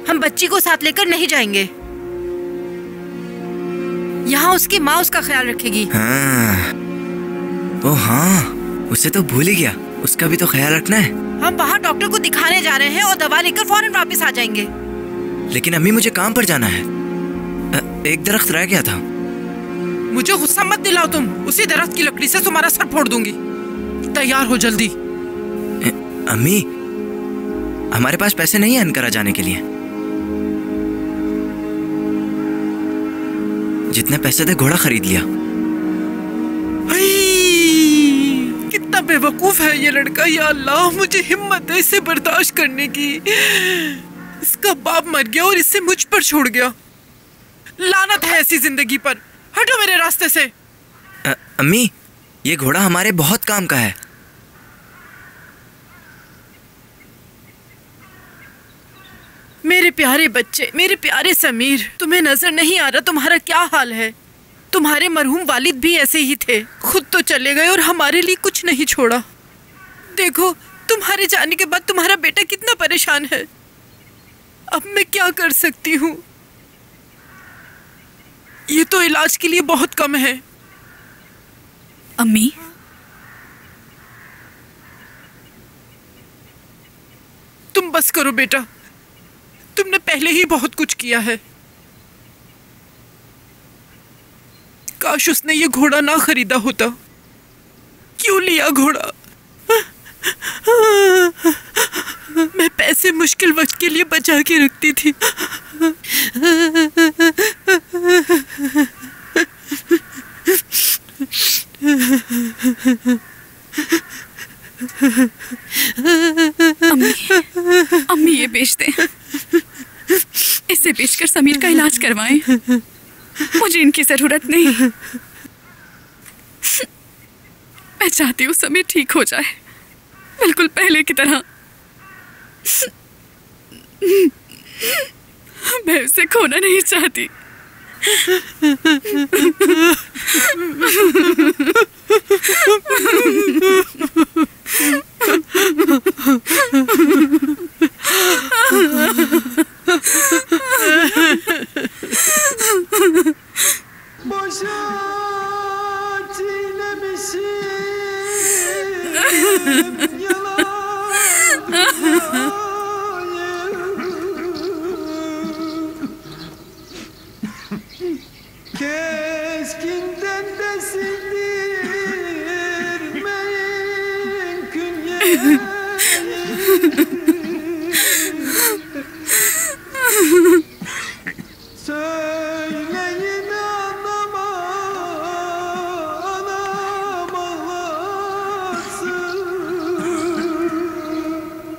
हम बच्ची को साथ लेकर नहीं जाएंगे। यहाँ उसकी माँ उसका ख्याल रखेगी। हाँ। ओ हाँ, उसे तो भूल ही गया। उसका भी तो ख्याल रखना है। हम बाहर डॉक्टर को दिखाने जा रहे हैं और दवा लेकर फौरन वापस आ जाएंगे। लेकिन अम्मी, मुझे काम पर जाना है। एक दरख्त रह गया था। मुझे गुस्सा मत दिलाओ तुम। उसी दरख्त की लकड़ी से तुम्हारा सर फोड़ दूंगी। तैयार हो जल्दी। अम्मी, हमारे पास पैसे नहीं है अनकरा जाने के लिए। जितने पैसे थे घोड़ा खरीद लिया। कितना बेवकूफ है ये लड़का। या अल्लाह, मुझे हिम्मत है इसे बर्दाश्त करने की। इसका बाप मर गया और इसे मुझ पर छोड़ गया। लानत है ऐसी जिंदगी पर। हटो मेरे रास्ते से। अम्मी, ये घोड़ा हमारे बहुत काम का है। मेरे प्यारे बच्चे, मेरे प्यारे समीर, तुम्हें नजर नहीं आ रहा तुम्हारा क्या हाल है? तुम्हारे मरहूम वालिद भी ऐसे ही थे, खुद तो चले गए और हमारे लिए कुछ नहीं छोड़ा। देखो, तुम्हारे जाने के बाद तुम्हारा बेटा कितना परेशान है। अब मैं क्या कर सकती हूँ? ये तो इलाज के लिए बहुत कम है। अम्मी, तुम बस करो बेटा, तुमने पहले ही बहुत कुछ किया है। काश उसने ये घोड़ा ना खरीदा होता। क्यों लिया घोड़ा? मैं पैसे मुश्किल वक्त के लिए बचा के रखती थी। अम्मी ये बेच दें। इसे बेचकर समीर का इलाज करवाएं। मुझे इनकी जरूरत नहीं। मैं चाहती हूँ समीर ठीक हो जाए, बिल्कुल पहले की तरह। मैं उसे खोना नहीं चाहती।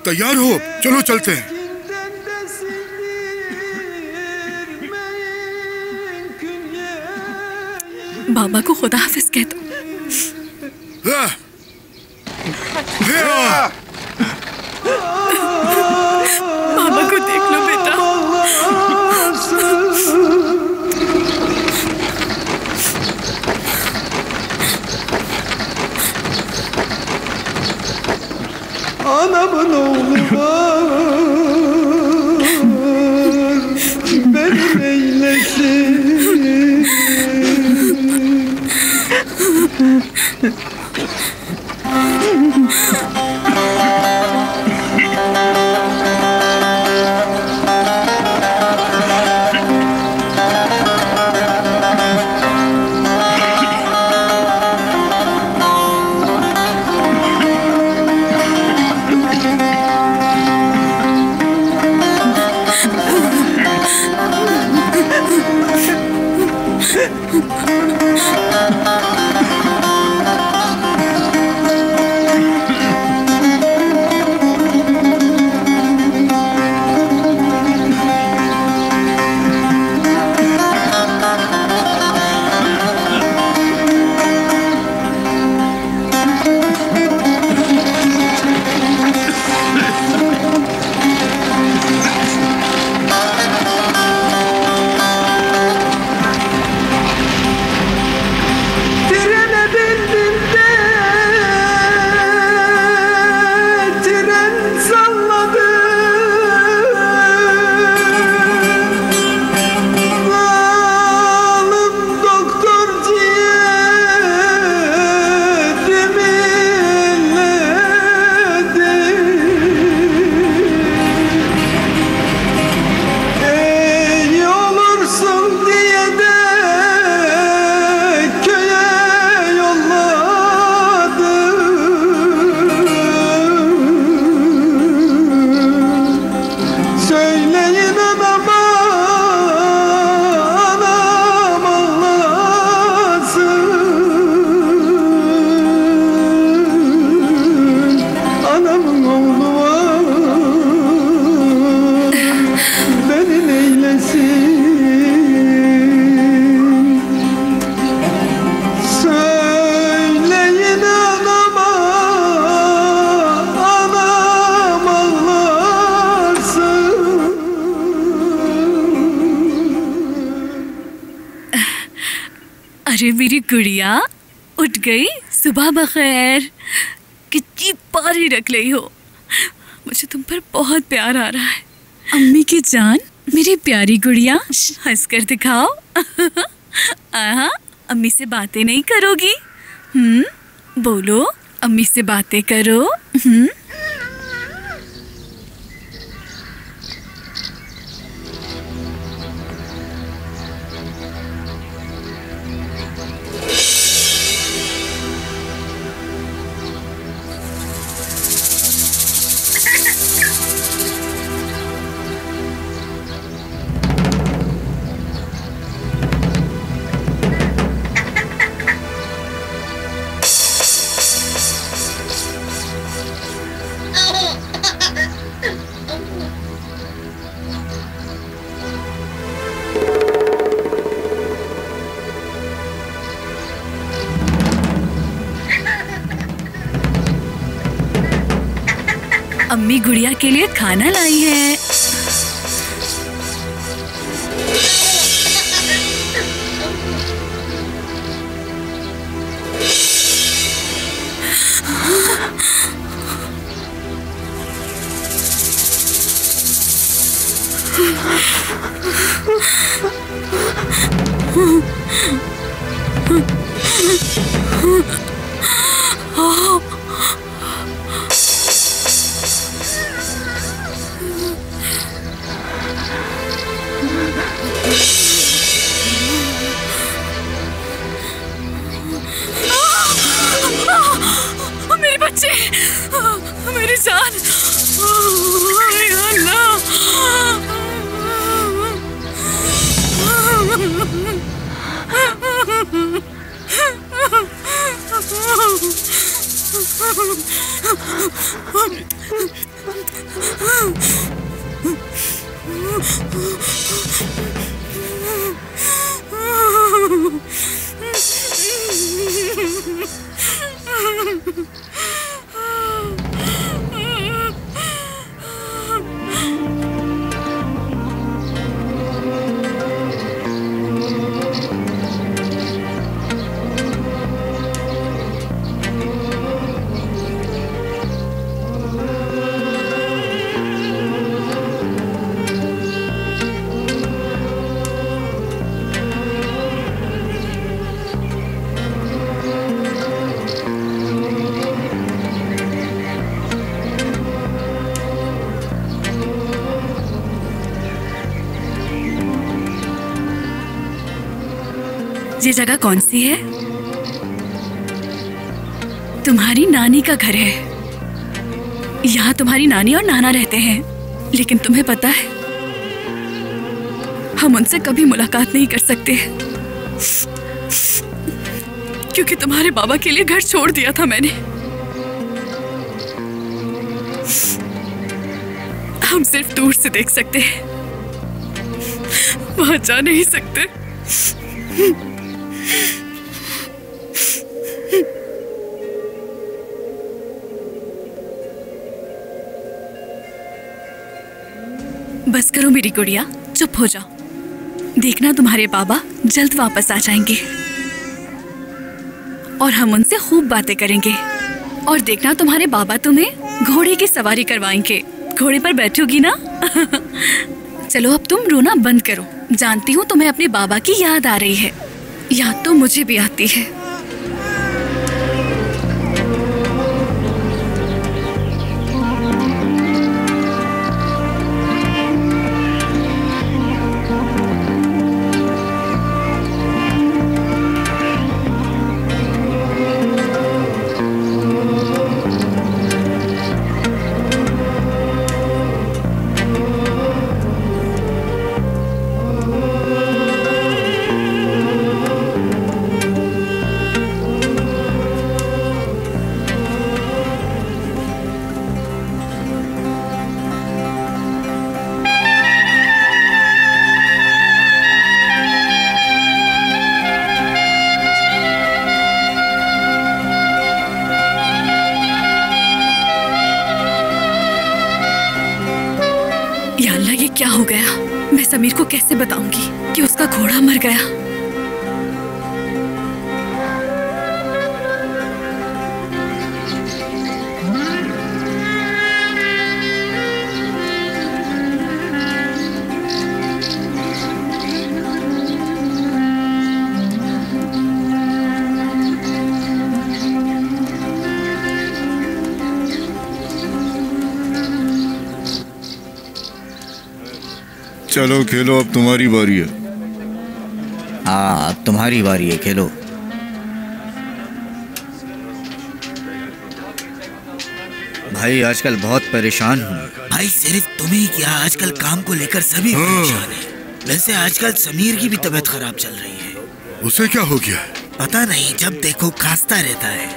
तैयार हो? चलो चलते हैं। बाबा को खुदा हाफिज कह दो। बाबा को देख लो बेटा। Anamın oğlu var, beni eylesin. अरे मेरी गुड़िया उठ गई। सुबह बखैर। कितनी प्यारी रख रही हो। मुझे तुम पर बहुत प्यार आ रहा है। अम्मी की जान, मेरी प्यारी गुड़िया, हंसकर दिखाओ। अम्मी से बातें नहीं करोगी? बोलो, अम्मी से बातें करो। अम्मी गुड़िया के लिए खाना लाई है। मेरे बच्चे, मेरी जान, ये जगह कौन सी है? तुम्हारी नानी का घर है। यहाँ तुम्हारी नानी और नाना रहते हैं। लेकिन तुम्हें पता है, हम उनसे कभी मुलाकात नहीं कर सकते, क्योंकि तुम्हारे बाबा के लिए घर छोड़ दिया था मैंने। हम सिर्फ दूर से देख सकते हैं, वहां जा नहीं सकते। बस करो मेरी गुड़िया, चुप हो जाओ। देखना तुम्हारे बाबा जल्द वापस आ जाएंगे और हम उनसे खूब बातें करेंगे। और देखना तुम्हारे बाबा तुम्हें घोड़े की सवारी करवाएंगे। घोड़े पर बैठोगी ना? चलो अब तुम रोना बंद करो। जानती हूँ तुम्हें अपने बाबा की याद आ रही है। याद तो मुझे भी आती है। क्या हो गया? मैं समीर को कैसे बताऊंगी कि उसका घोड़ा मर गया? चलो खेलो, अब तुम्हारी बारी है। हाँ, अब तुम्हारी बारी है, खेलो। भाई आजकल बहुत परेशान हूँ। भाई सिर्फ तुम्हें क्या, आजकल काम को लेकर सभी परेशान हैं। वैसे आजकल समीर की भी तबीयत खराब चल रही है। उसे क्या हो गया? पता नहीं, जब देखो खांसता रहता है।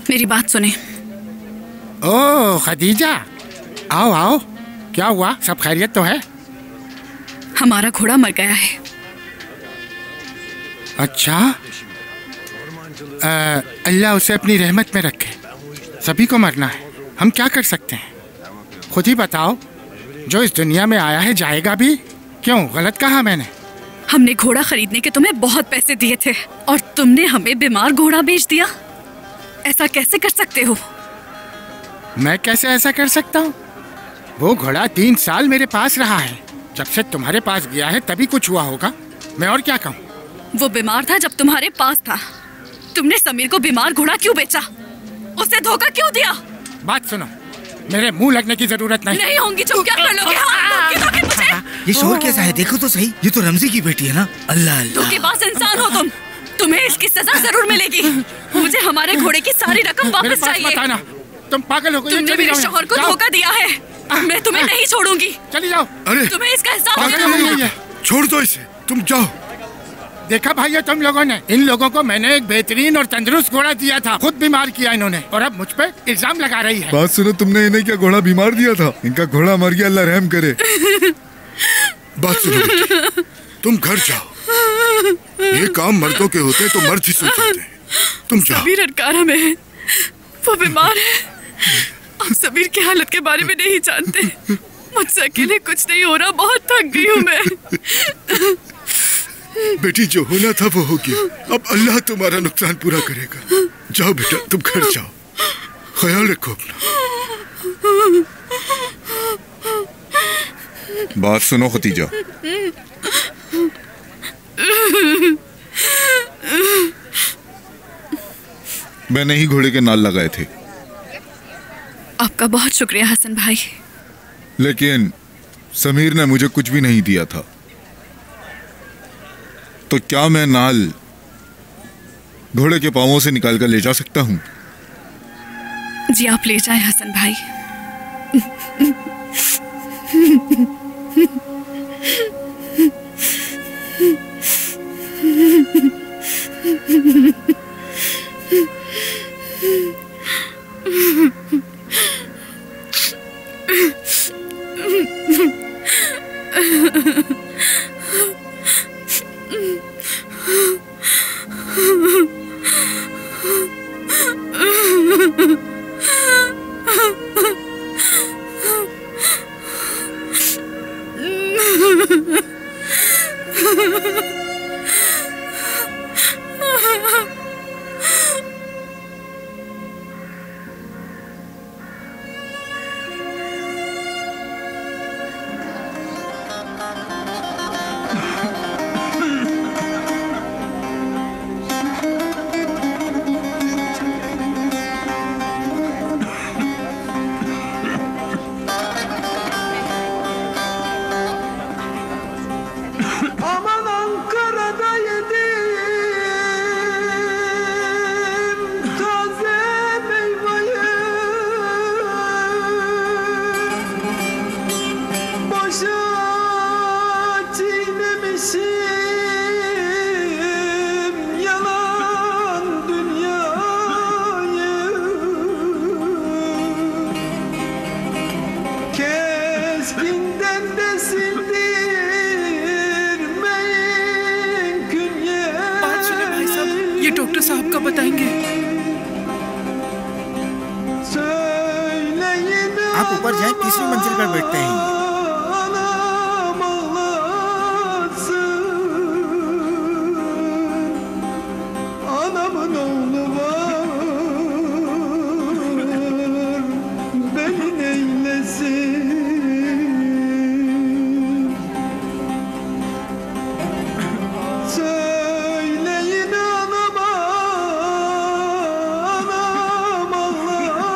मेरी बात सुने। ओ खदीजा, आओ आओ। क्या हुआ, सब खैरियत तो है? हमारा घोड़ा मर गया है। अच्छा, अल्लाह उसे अपनी रहमत में रखे। सभी को मरना है, हम क्या कर सकते हैं? खुद ही बताओ, जो इस दुनिया में आया है जाएगा भी। क्यों, गलत कहा मैंने? हमने घोड़ा खरीदने के तुम्हें बहुत पैसे दिए थे और तुमने हमें बीमार घोड़ा बेच दिया। ऐसा कैसे कर सकते हो? मैं कैसे ऐसा कर सकता हूँ? वो घोड़ा 3 साल मेरे पास रहा है। जब से तुम्हारे पास गया है तभी कुछ हुआ होगा। मैं और क्या कहूँ? वो बीमार था जब तुम्हारे पास था। तुमने समीर को बीमार घोड़ा क्यों बेचा? उसे धोखा क्यों दिया? बात सुनो, मेरे मुंह लगने की जरूरत नहीं। नहीं होंगी, तुम क्या कर लोगे? धोखे मुझे। ये शोर कैसा है? देखो तो सही, ये तो रमजी की बेटी है ना। अल्लाह अल्लाह। धोखेबाज इंसान हो तुम। तुम्हें इसकी सजा जरूर मिलेगी। मुझे हमारे घोड़े की सारी रकम वापस चाहिए। मत आना, तुम पागल हो गई। तुमने मेरे शौहर को धोखा दिया है। मैं तुम्हें नहीं छोड़ूंगी। चली जाओ। अरे तुम्हें इसका हिसाब नहीं है। छोड़ दो इसे, तुम जाओ। देखा भाइयों, तुम लोगों ने, इन लोगों को मैंने एक बेहतरीन और तंदुरुस्त घोड़ा दिया था, खुद बीमार किया इन्होंने, और अब मुझ पे इल्जाम लगा रही है। बात सुनो, तुमने इन्हें क्या घोड़ा बीमार दिया था? इनका घोड़ा मर गया, अल्लाह रहम करे। बात सुनो बेटी, तुम घर जाओ। ये काम मर्दों के होते तो मर्द ही सोचते हैं। तुम जाओ। समीर अनकारा में है, वो बीमार है। आप समीर की हालत के बारे में नहीं जानते। मुझसे अकेले कुछ नहीं हो रहा, बहुत थक गई हूँ मैं। बेटी, जो होना था वो हो गया। अब अल्लाह तुम्हारा नुकसान पूरा करेगा। जाओ बेटा, तुम घर जाओ, ख्याल रखो अपना। बात सुनो खतीजा, मैंने ही घोड़े के नाल लगाए थे। आपका बहुत शुक्रिया हसन भाई। लेकिन समीर ने मुझे कुछ भी नहीं दिया था, तो क्या मैं नाल घोड़े के पांवों से निकाल कर ले जा सकता हूं? जी आप ले जाएं हसन भाई। ये डॉक्टर साहब का बताएंगे। आप ऊपर जाएं, तीसरी मंजिल पर बैठते हैं। Anamın oğlu var, beni neylesin? Söyleyin anama, anam ağlasın.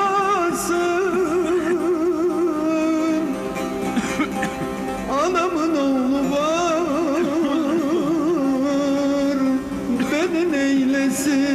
Anamın oğlu var, beni neylesin?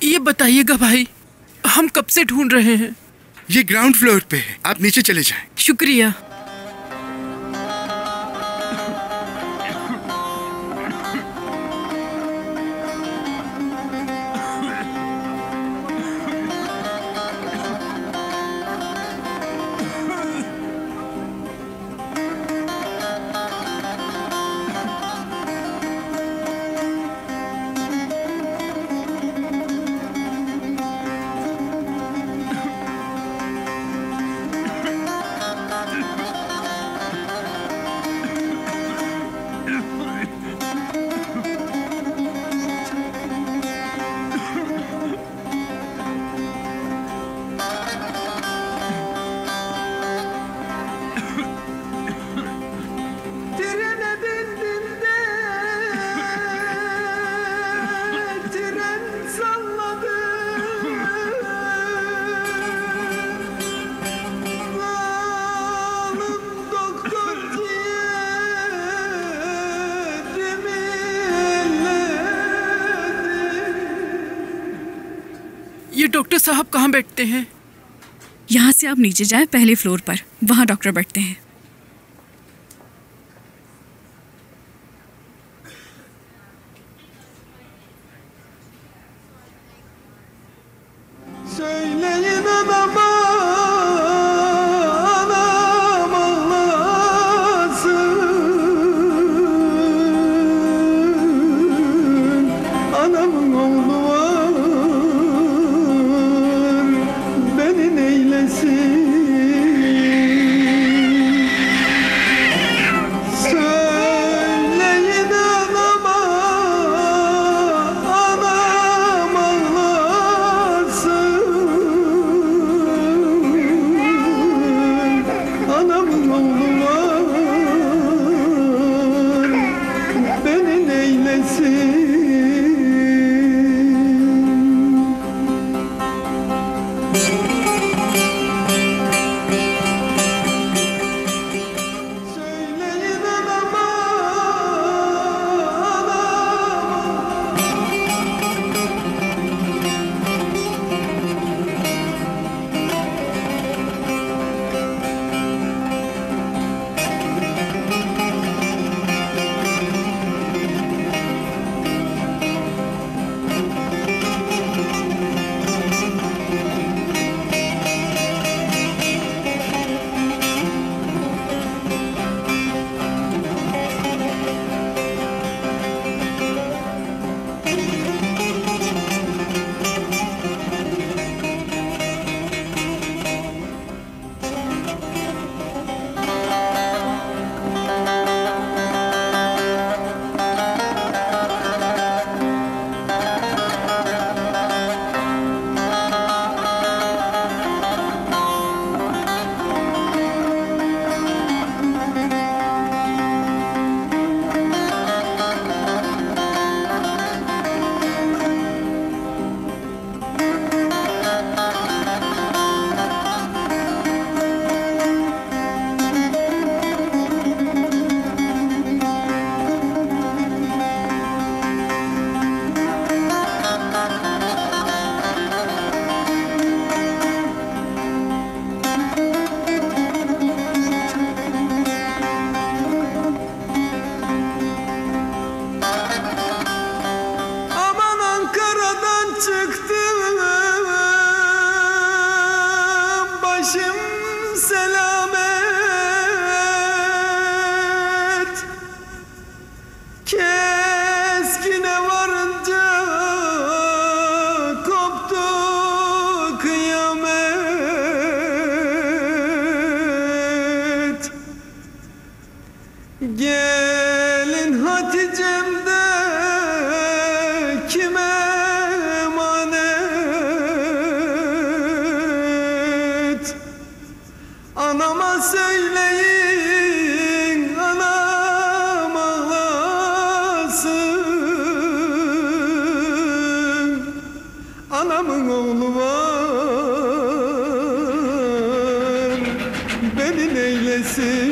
ये बताइएगा भाई, हम कब से ढूंढ रहे हैं। ये ग्राउंड फ्लोर पे है, आप नीचे चले जाएं। शुक्रिया। ये डॉक्टर साहब कहाँ बैठते हैं? यहाँ से आप नीचे जाएं, पहले फ्लोर पर, वहाँ डॉक्टर बैठते हैं। Söyleyin anama, anam ağlasın. Anamın oğlu var, beni neylesin? Söyleyin anama, anam ağlasın. Gelin Hatice'mde kime emanet? Anama söyleyin, anam ağlasın. Anamın oğlu var, beni neylesin?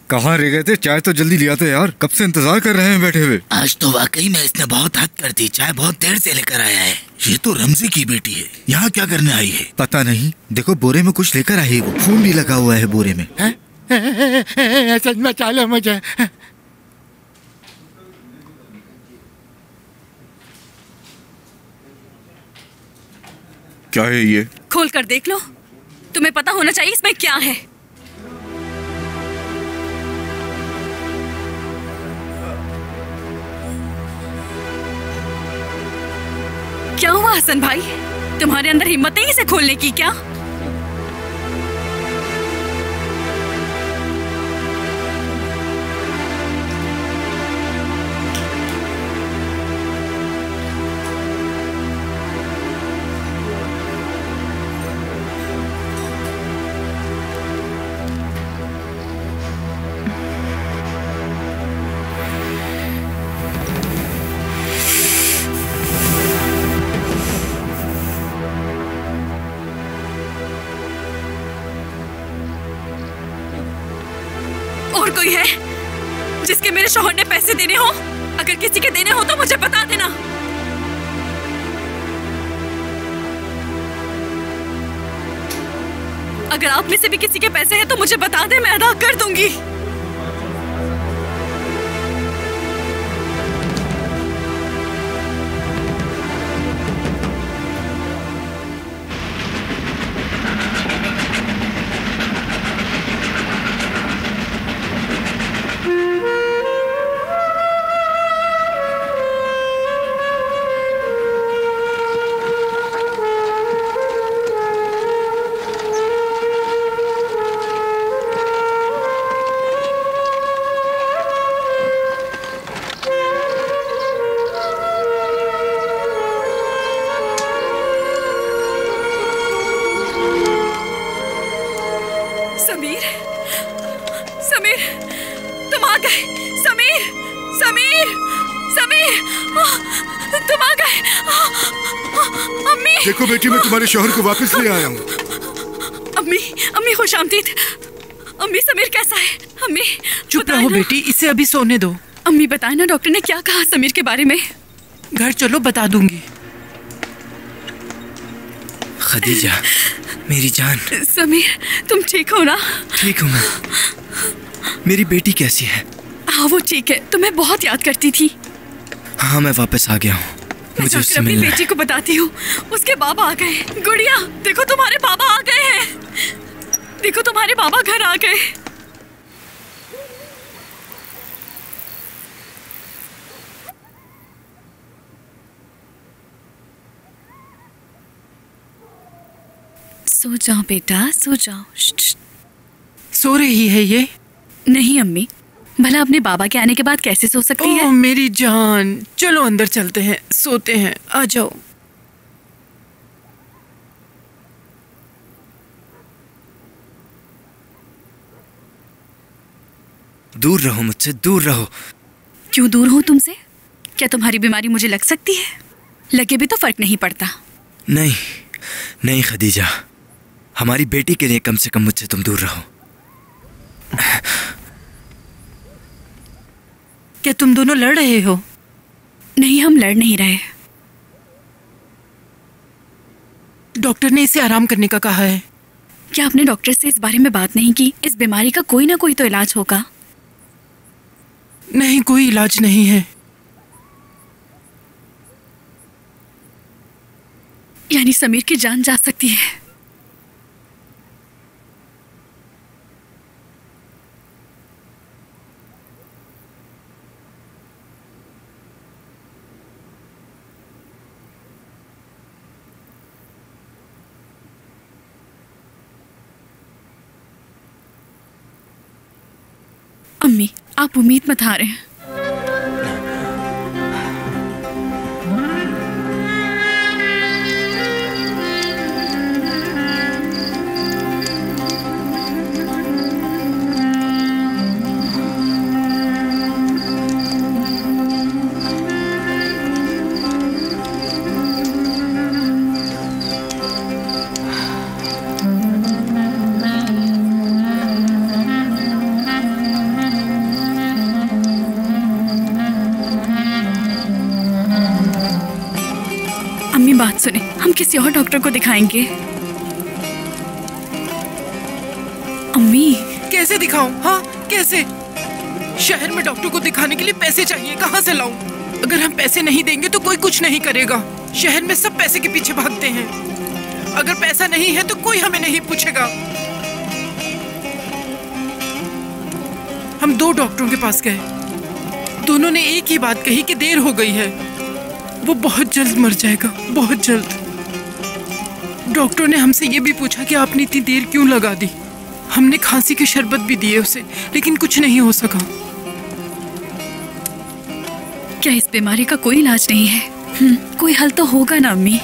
कहाँ रह गए थे? चाय तो जल्दी लिया था यार, कब से इंतजार कर रहे हैं बैठे हुए। आज तो वाकई में इसने बहुत हद कर दी, चाय बहुत देर से लेकर आया है। ये तो रमजी की बेटी है, यहाँ क्या करने आई है? पता नहीं, देखो बोरे में कुछ लेकर आई है, वो खून भी लगा हुआ है बोरे में। सच में चालो मुझे। क्या है ये? खोल कर देख लो, तुम्हें पता होना चाहिए इसमें क्या है। क्या हुआ हसन भाई, तुम्हारे अंदर हिम्मत नहीं इसे खोलने की क्या? और कोई है जिसके मेरे शौहर ने पैसे देने हो? अगर किसी के देने हो तो मुझे बता देना। अगर आप में से भी किसी के पैसे हैं तो मुझे बता दे, मैं अदा कर दूंगी। समीर, समीर, तुम आ गए। समीर, समीर, समीर, तुम आ गए। अम्मी, देखो बेटी, मैं तुम्हारे शौहर को वापस ले आया हूँ। अम्मी, अम्मी खुशामदीद। अम्मी, समीर कैसा है? अम्मी चुप रहो बेटी, इसे अभी सोने दो। अम्मी बताए ना डॉक्टर ने क्या कहा समीर के बारे में? घर चलो, बता दूंगी। खदीजा, मेरी जान। समीर, तुम ठीक हो ना? ठीक हूँ मैं। मेरी बेटी कैसी है? हाँ वो ठीक है, तुम्हें बहुत याद करती थी। हाँ मैं वापस आ गया हूँ, मुझे उससे अपनी मिलना है। बेटी को बताती हूँ, उसके बाबा आ गए। गुड़िया देखो, तुम्हारे बाबा आ गए हैं। देखो तुम्हारे बाबा घर आ गए। सो जाओ बेटा, सो जाओ। सो रही है ये? नहीं अम्मी, भला अपने बाबा के आने के बाद कैसे सो सकती है? मेरी जान, चलो अंदर चलते हैं, सोते हैं, आ जाओ। दूर रहो मुझसे, दूर रहो। क्यों दूर हूँ तुमसे? क्या तुम्हारी बीमारी मुझे लग सकती है? लगे भी तो फर्क नहीं पड़ता। नहीं नहीं खदीजा, हमारी बेटी के लिए कम से कम मुझसे तुम दूर रहो। क्या तुम दोनों लड़ रहे हो? नहीं, हम लड़ नहीं रहे। डॉक्टर ने इसे आराम करने का कहा है। क्या आपने डॉक्टर से इस बारे में बात नहीं की? इस बीमारी का कोई ना कोई तो इलाज होगा। नहीं, कोई इलाज नहीं है। यानी समीर की जान जा सकती है। अम्मी, आप उम्मीद मत हारें। बात सुने, हम किसी और डॉक्टर को दिखाएंगे। अम्मी, कैसे दिखाऊं? हाँ, कैसे? शहर में डॉक्टर को दिखाने के लिए पैसे चाहिए, कहाँ से लाऊं? अगर हम पैसे नहीं देंगे तो कोई कुछ नहीं करेगा। शहर में सब पैसे के पीछे भागते हैं। अगर पैसा नहीं है तो कोई हमें नहीं पूछेगा। हम 2 डॉक्टरों के पास गए, दोनों ने एक ही बात कही कि देर हो गई है, वो बहुत जल्द मर जाएगा, बहुत जल्द। डॉक्टर ने हमसे ये भी पूछा कि आपने इतनी देर क्यों लगा दी। हमने खांसी के शरबत भी दिए उसे, लेकिन कुछ नहीं हो सका। क्या इस बीमारी का कोई इलाज नहीं है? कोई हल तो होगा ना अम्मी।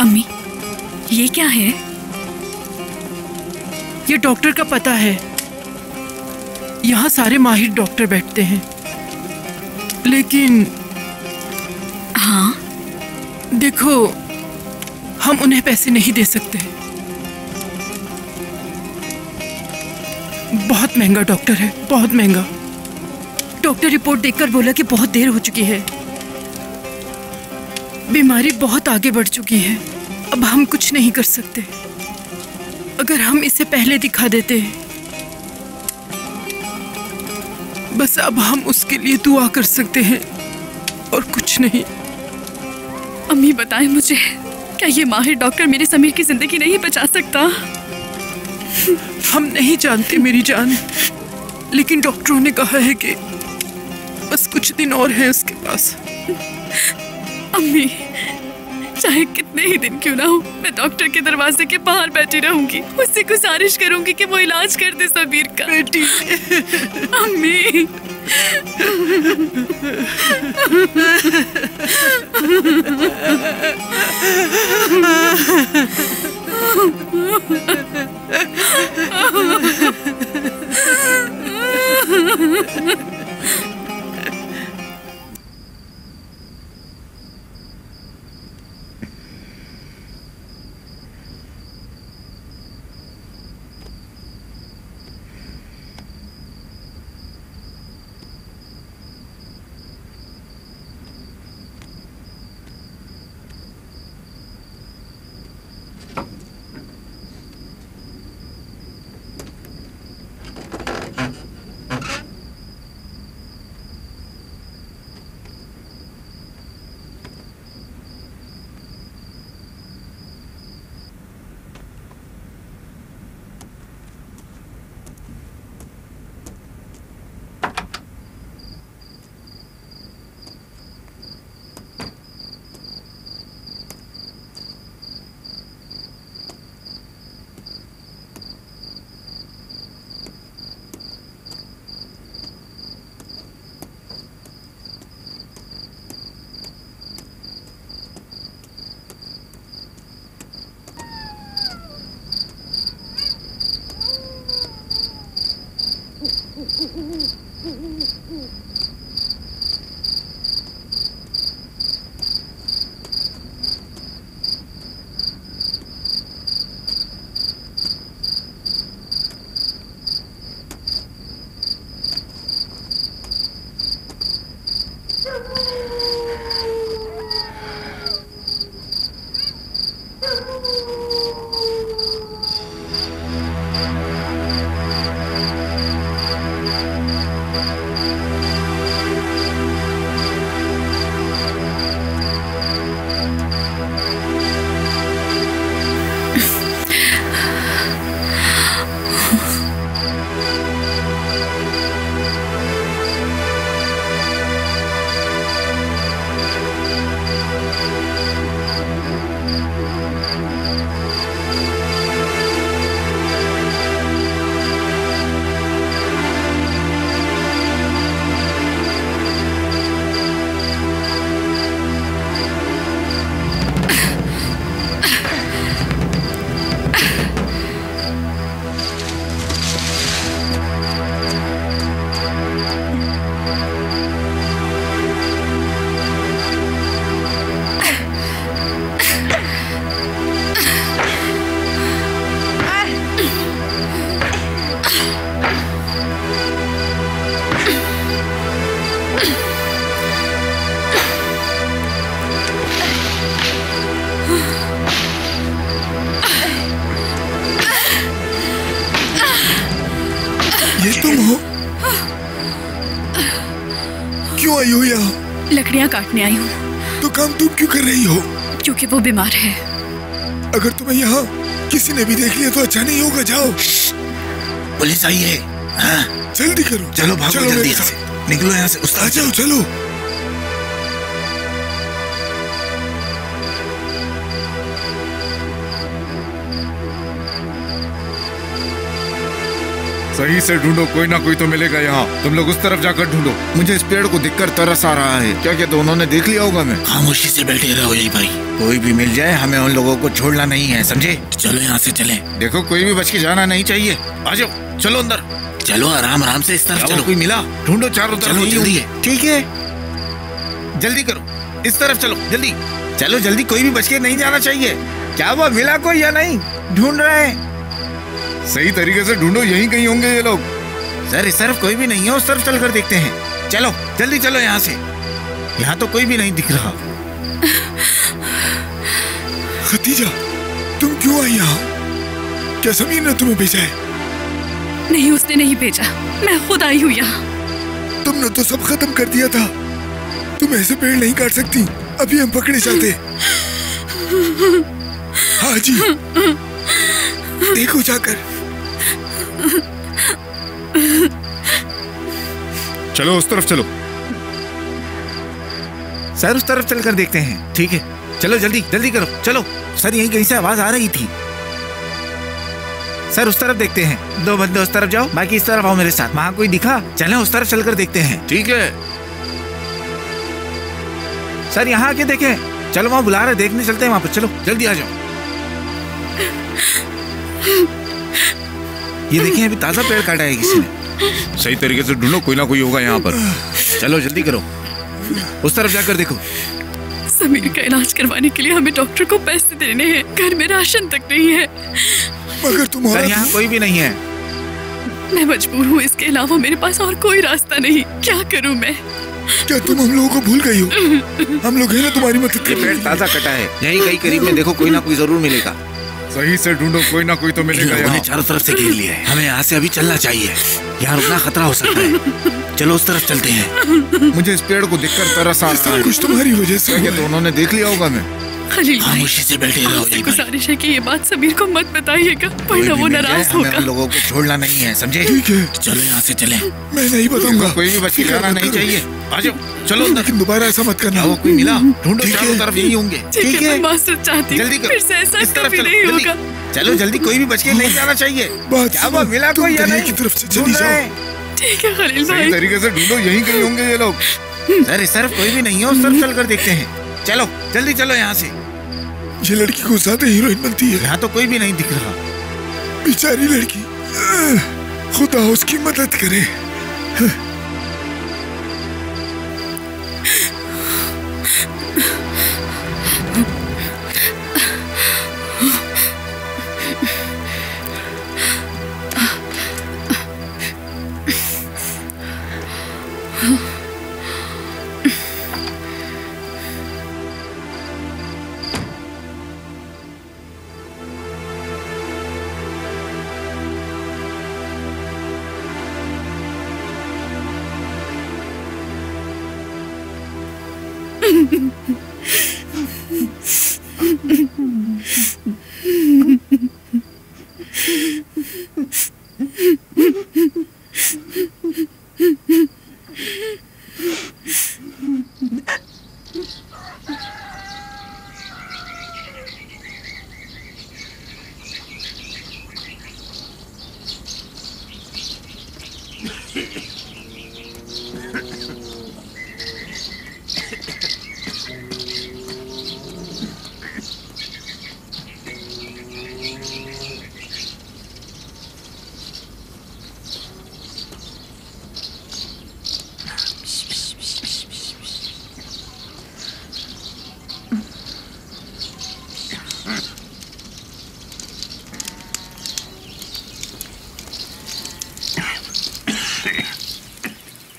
अम्मी, ये क्या है? ये डॉक्टर का पता है। यहाँ सारे माहिर डॉक्टर बैठते हैं, लेकिन हाँ, देखो, हम उन्हें पैसे नहीं दे सकते। बहुत महंगा डॉक्टर है, बहुत महंगा। डॉक्टर रिपोर्ट देखकर बोला कि बहुत देर हो चुकी है, बीमारी बहुत आगे बढ़ चुकी है, अब हम कुछ नहीं कर सकते। अगर हम इसे पहले दिखा देते, बस अब हम उसके लिए दुआ कर सकते हैं और कुछ नहीं। अम्मी बताएं मुझे, क्या ये माहिर डॉक्टर मेरे समीर की जिंदगी नहीं बचा सकता? हम नहीं जानते मेरी जान, लेकिन डॉक्टरों ने कहा है कि बस कुछ दिन और हैं उसके पास। अम्मी, चाहे कितने ही दिन क्यों ना हो, मैं डॉक्टर के दरवाजे के बाहर बैठी रहूंगी, उससे गुजारिश करूंगी कि वो इलाज कर दे समीर का। बेटी। अम्मी। ये तुम हो? क्यों आई हो यहाँ? लकड़ियाँ काटने आई हूँ। तो काम तुम क्यों कर रही हो? क्योंकि वो बीमार है। अगर तुम्हें यहाँ किसी ने भी देख लिया तो अच्छा नहीं होगा। जाओ। पुलिस आई है। हाँ। जल्दी करो। चलो भागो जल्दी यहाँ से। निकलो यहाँ से। उस्ताद जाओ चलो। सही से ढूंढो, कोई ना कोई तो मिलेगा यहाँ। तुम लोग उस तरफ जाकर ढूंढो। मुझे इस पेड़ को देखकर तरस आ रहा है। क्या क्या तो उन्होंने देख लिया होगा? मैं खामोशी से बैठे रहो यही भाई। कोई भी मिल जाए, हमें उन लोगों को छोड़ना नहीं है, समझे? चलो यहाँ से चले। देखो कोई भी बच के जाना नहीं चाहिए। आ जाओ, चलो अंदर। चलो आराम आराम से इस तरफ चलो। कोई मिला? ढूंढो चारों तरफ। चलो जल्दी है। ठीक है, जल्दी करो। इस तरफ चलो, जल्दी चलो, जल्दी। कोई भी बच के नहीं जाना चाहिए। क्या वो मिला कोई या नहीं? ढूंढ रहे हैं। सही तरीके से ढूंढो, यहीं कहीं होंगे ये लोग। सर इस तरफ कोई भी नहीं है, उस तरफ चलकर देखते हैं। चलो जल्दी चलो यहाँ से। यहाँ तो कोई भी नहीं दिख रहा। खतीजा, तुम क्यों आई यहाँ? क्या समीर ने तुम्हें भेजा है? नहीं, उसने नहीं भेजा, मैं खुद आई हूँ यहाँ। तुमने तो सब खत्म कर दिया था। तुम ऐसे पेड़ नहीं काट सकती। अभी हम पकड़े जाते। हाँ जी, देखो जाकर। चलो उस तरफ चलो। सर उस तरफ चलकर देखते हैं। ठीक है, चलो जल्दी जल्दी करो। चलो सर, यहीं कहीं से आवाज आ रही थी। सर उस तरफ देखते हैं। दो बंदे उस तरफ जाओ, बाकी इस तरफ आओ मेरे साथ। वहाँ कोई दिखा? चलें उस तरफ चलकर देखते हैं। ठीक है सर, यहाँ आके देखें। चलो वहाँ बुला रहे, देखने चलते हैं वहाँ पर। चलो जल्दी आ जाओ। ये देखिए, अभी ताजा पेड़ काटा है किसी ने। सही तरीके से ढूंढो, कोई ना कोई होगा यहाँ पर। चलो जल्दी करो, उस तरफ जाकर देखो। समीर का इलाज करवाने के लिए हमें डॉक्टर को पैसे देने हैं। घर में राशन तक नहीं है। मगर तुम्हारा यहाँ कोई भी नहीं है। मैं मजबूर हूँ, इसके अलावा मेरे पास और कोई रास्ता नहीं। क्या करूँ मैं? क्या तुम हम लोगों को भूल गई हो? हम लोग हैं ना तुम्हारी मदद करने। पेड़ ताजा कटा है, यहीं कहीं करीब में देखो, कोई ना कोई जरूर मिलेगा। सही से ढूंढो, कोई ना कोई तो मिलेगा। यहाँ चारों तरफ से घेर लिया है। हमें यहाँ से अभी चलना चाहिए। यहाँ रुकना खतरा हो सकता है। चलो उस तरफ चलते हैं। मुझे इस पेड़ को देखकर तरस आ रहा है। कुछ तुम्हारी वजह से। क्या तो उन्होंने देख लिया होगा? मैं खलील भाई, खामोशी से बैठे रहो। गुजारिश है कि ये बात समीर को मत बताइएगा, वरना वो नाराज होगा। हमें लोगों को छोड़ना नहीं है, समझे? ठीक है, चलो यहाँ से चलें। मैं नहीं बताऊंगा। कोई भी बच के जाना नहीं चाहिए। आ जाओ, चलो अंदर। लेकिन दोबारा ऐसा मत करना। वो कोई मिला? ढूंढो, चारों तरफ यही होंगे। ठीक है, मैं मास्टर चाहती हूँ, जल्दी करो। फिर से ऐसा कभी नहीं होगा। चलो जल्दी, कोई भी बच के नहीं जाना चाहिए। क्या वो मिला कोई या नहीं? की तरफ से चली जाओ। ठीक है खलील भाई, सही तरीके से ढूंढो, यहीं कहीं होंगे ये लोग। सर इस तरफ कोई भी नहीं है, उस तरफ चलकर देखते हैं। चलो जल्दी चलो यहाँ से। ये लड़की को ज्यादा हीरोइन बनती है। यहाँ तो कोई भी नहीं दिख रहा। बेचारी लड़की, खुदा उसकी मदद करे।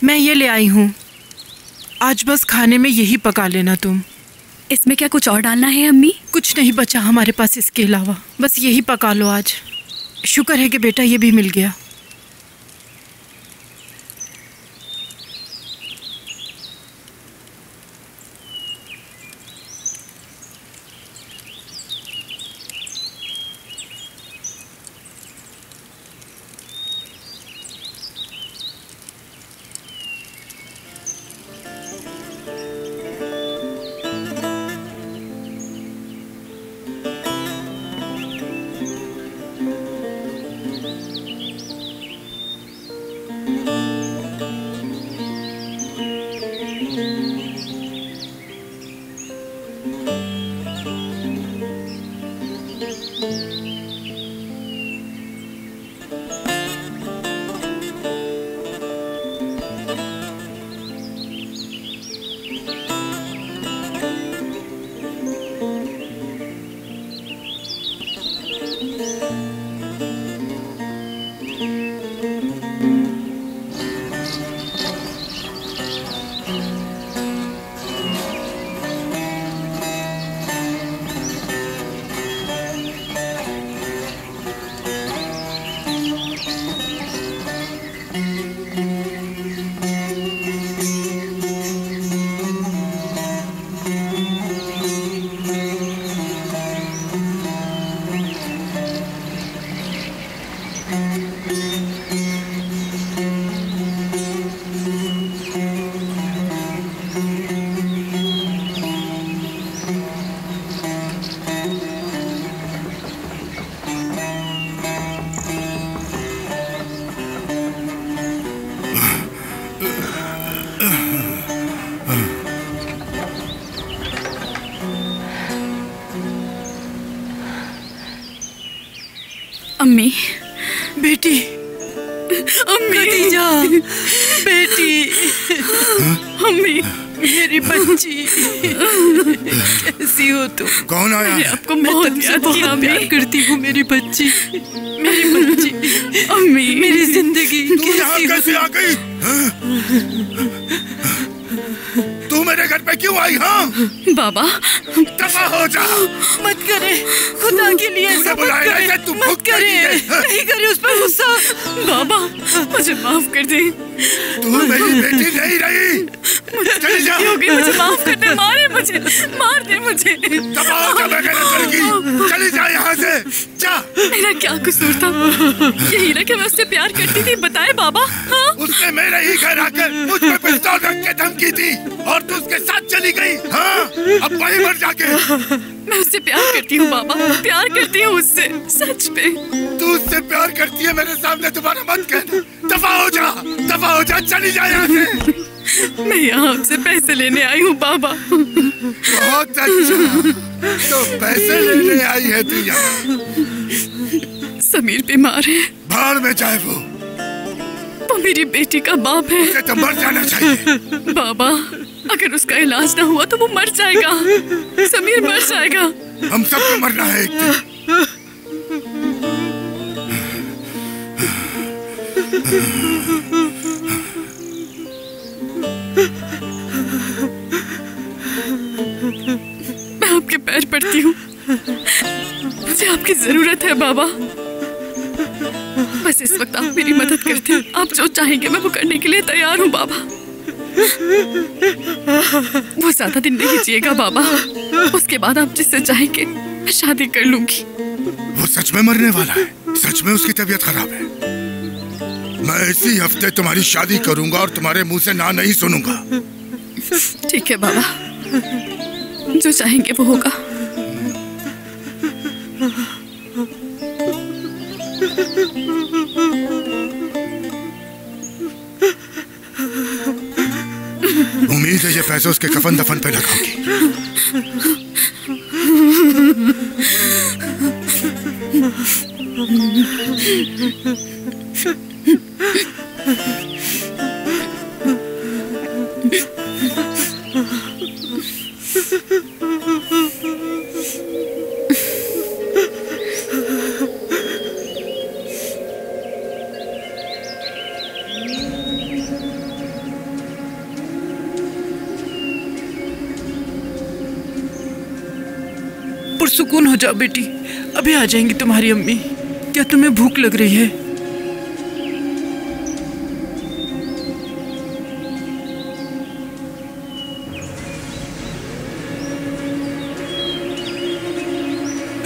मैं ये ले आई हूँ, आज बस खाने में यही पका लेना तुम। इसमें क्या कुछ और डालना है अम्मी? कुछ नहीं बचा हमारे पास इसके अलावा, बस यही पका लो आज। शुक्र है कि बेटा ये भी मिल गया। अम्मी, बेटी, अम्मी जा, बेटी, अम्मी, मेरी बच्ची, कैसी हो तुम? कौन आया? मैंने आपको बहुत याद किया, प्यार करती हूँ मेरी बच्ची, मेरी बच्ची, अम्मी, मेरी जिंदगी तू यहाँ कैसे आ गई? तू मेरे घर पे क्यों आई? हाँ बाबा, दफा हो जा। मत करे, खुदा के लिए ऐसा मत करे, मत करे, नहीं करे उस पर गुस्सा। बाबा, मुझे माफ कर दे। तू मेरी बेटी नहीं रही। चली जा। मुझे माफ कर दे, मारे मुझे, मार दे मुझे। दफा हो जा, मैं चली। चली जा यहाँ से, जा। मेरा क्या कसूर था? यही ना कि मैं उससे प्यार करती थी, बताए बाबा। हाँ? उसने मेरे ही घर आकर मुझ पे पिस्तौल रख के धमकी दी और तू उसके साथ चली गई। हाँ, अब वहीं मर जाके। मैं उससे प्यार करती हूँ बाबा, प्यार करती हूँ उससे, सच पे। तू उससे प्यार करती है, मेरे सामने दोबारा मत कहना। दफा हो जा, दफा हो जा, चली जा यहाँ से। मैं यहाँ आपसे पैसे लेने आई हूँ बाबा। बहुत अच्छा, तो पैसे लेने आई है तू यहाँ? समीर बीमार है। भाड़ में जाए वो मेरी बेटी का बाप है। उसे तो मर जाना चाहिए। बाबा, अगर उसका इलाज ना हुआ तो वो मर जाएगा, समीर मर जाएगा। हम सबको मरना है एक दिन। मैं आपके पैर पड़ती हूँ, मुझे आपकी जरूरत है बाबा। बस इस वक्त आप मेरी मदद करते हैं। आप जो चाहेंगे मैं वो करने के लिए तैयार हूँ बाबा। वो ज्यादा दिन नहीं जिएगा बाबा, उसके बाद आप जिससे चाहेंगे मैं शादी कर लूंगी। वो सच में मरने वाला है, सच में उसकी तबीयत खराब है। मैं इसी हफ्ते तुम्हारी शादी करूंगा और तुम्हारे मुंह से ना नहीं सुनूंगा। ठीक है बाबा, जो चाहेंगे वो होगा। उम्मीद है ये पैसे उसके कफन दफन पे लगाओगी। पुरसुकून हो जाओ बेटी, अभी आ जाएंगी तुम्हारी अम्मी। क्या तुम्हें भूख लग रही है?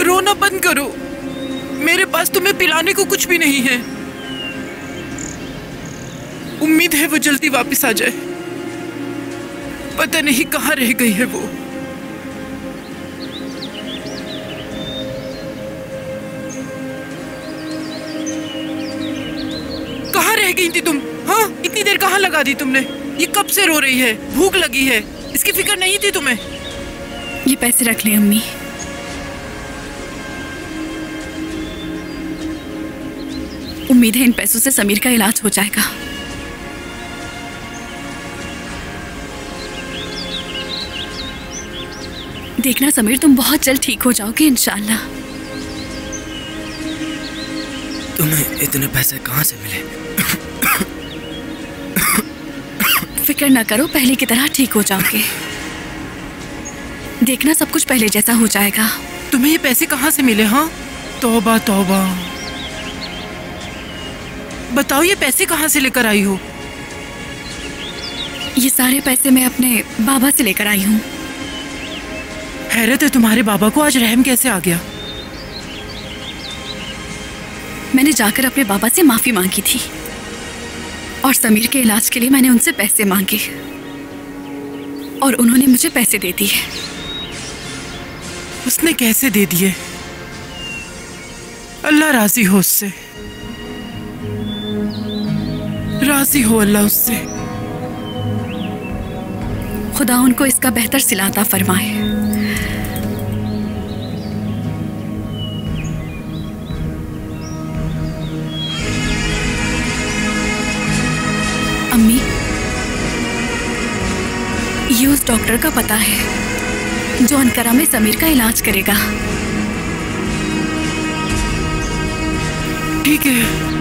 रोना बंद करो, मेरे पास तुम्हें पिलाने को कुछ भी नहीं है। उम्मीद है वो जल्दी वापस आ जाए, पता नहीं कहाँ रह गई है वो। रह गई थी तुम? हाँ, इतनी देर कहाँ लगा दी तुमने? ये कब से रो रही है? भूख लगी है, इसकी फिक्र नहीं थी तुम्हें? ये पैसे रख ले अम्मी। उम्मीद है इन पैसों से समीर का इलाज हो जाएगा। देखना समीर, तुम बहुत जल्द ठीक हो जाओगे इंशाल्लाह। तुम्हें इतने पैसे कहाँ से मिले? फिक्र ना करो, पहले की तरह ठीक हो जाओगे। देखना सब कुछ पहले जैसा हो जाएगा। तुम्हें ये पैसे कहाँ से मिले? हाँ, तौबा तौबा। बताओ, ये पैसे कहाँ से लेकर आई हो? ये सारे पैसे मैं अपने बाबा से लेकर आई हूँ। हैरत है, तुम्हारे बाबा को आज रहम कैसे आ गया? मैंने जाकर अपने बाबा से माफी मांगी थी और समीर के इलाज के लिए मैंने उनसे पैसे मांगे और उन्होंने मुझे पैसे दे दिए। उसने कैसे दे दिए? अल्लाह राजी हो उससे, राजी हो अल्लाह उससे। खुदा उनको इसका बेहतर सिला अता फरमाए। अम्मी, ये उस डॉक्टर का पता है जो अनकरा में समीर का इलाज करेगा। ठीक है।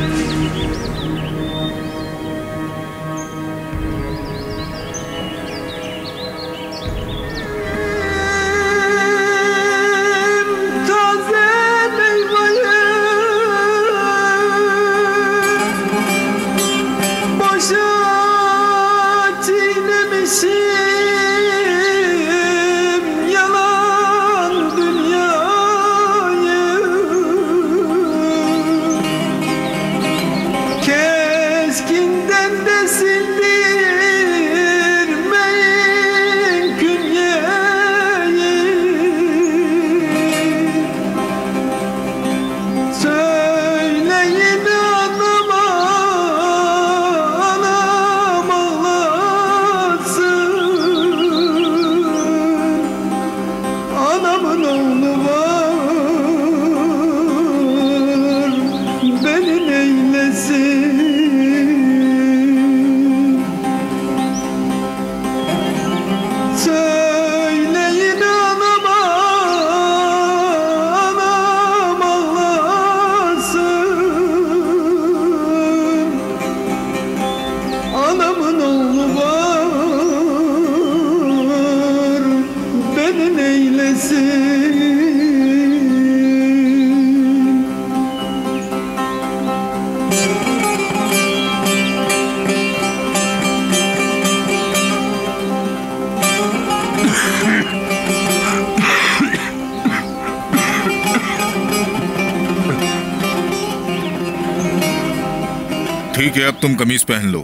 ठीक है, अब तुम कमीज पहन लो।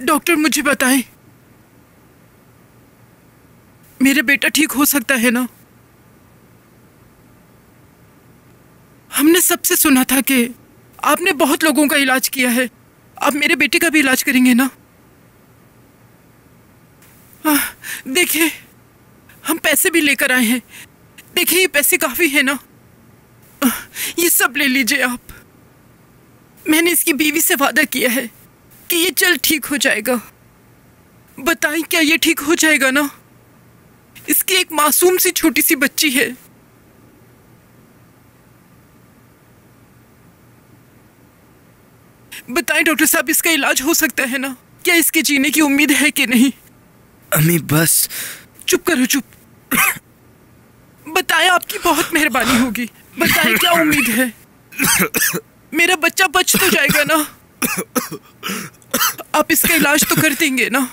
डॉक्टर, मुझे बताएं, मेरा बेटा ठीक हो सकता है ना? हमने सबसे सुना था कि आपने बहुत लोगों का इलाज किया है, आप मेरे बेटे का भी इलाज करेंगे ना? देखिए, हम पैसे भी लेकर आए हैं। देखिए, ये पैसे काफी है ना? ये सब ले लीजिए आप। मैंने इसकी बीवी से वादा किया है कि ये जल्द ठीक हो जाएगा। बताएं, क्या ये ठीक हो जाएगा ना? इसकी एक मासूम सी छोटी सी बच्ची है। बताएं डॉक्टर साहब, इसका इलाज हो सकता है ना? क्या इसके जीने की उम्मीद है कि नहीं? अम्मी बस चुप करो, चुप। बताएं, आपकी बहुत मेहरबानी होगी। बताएं, क्या उम्मीद है? मेरा बच्चा बच तो जाएगा ना? आप इसका इलाज तो कर देंगे ना?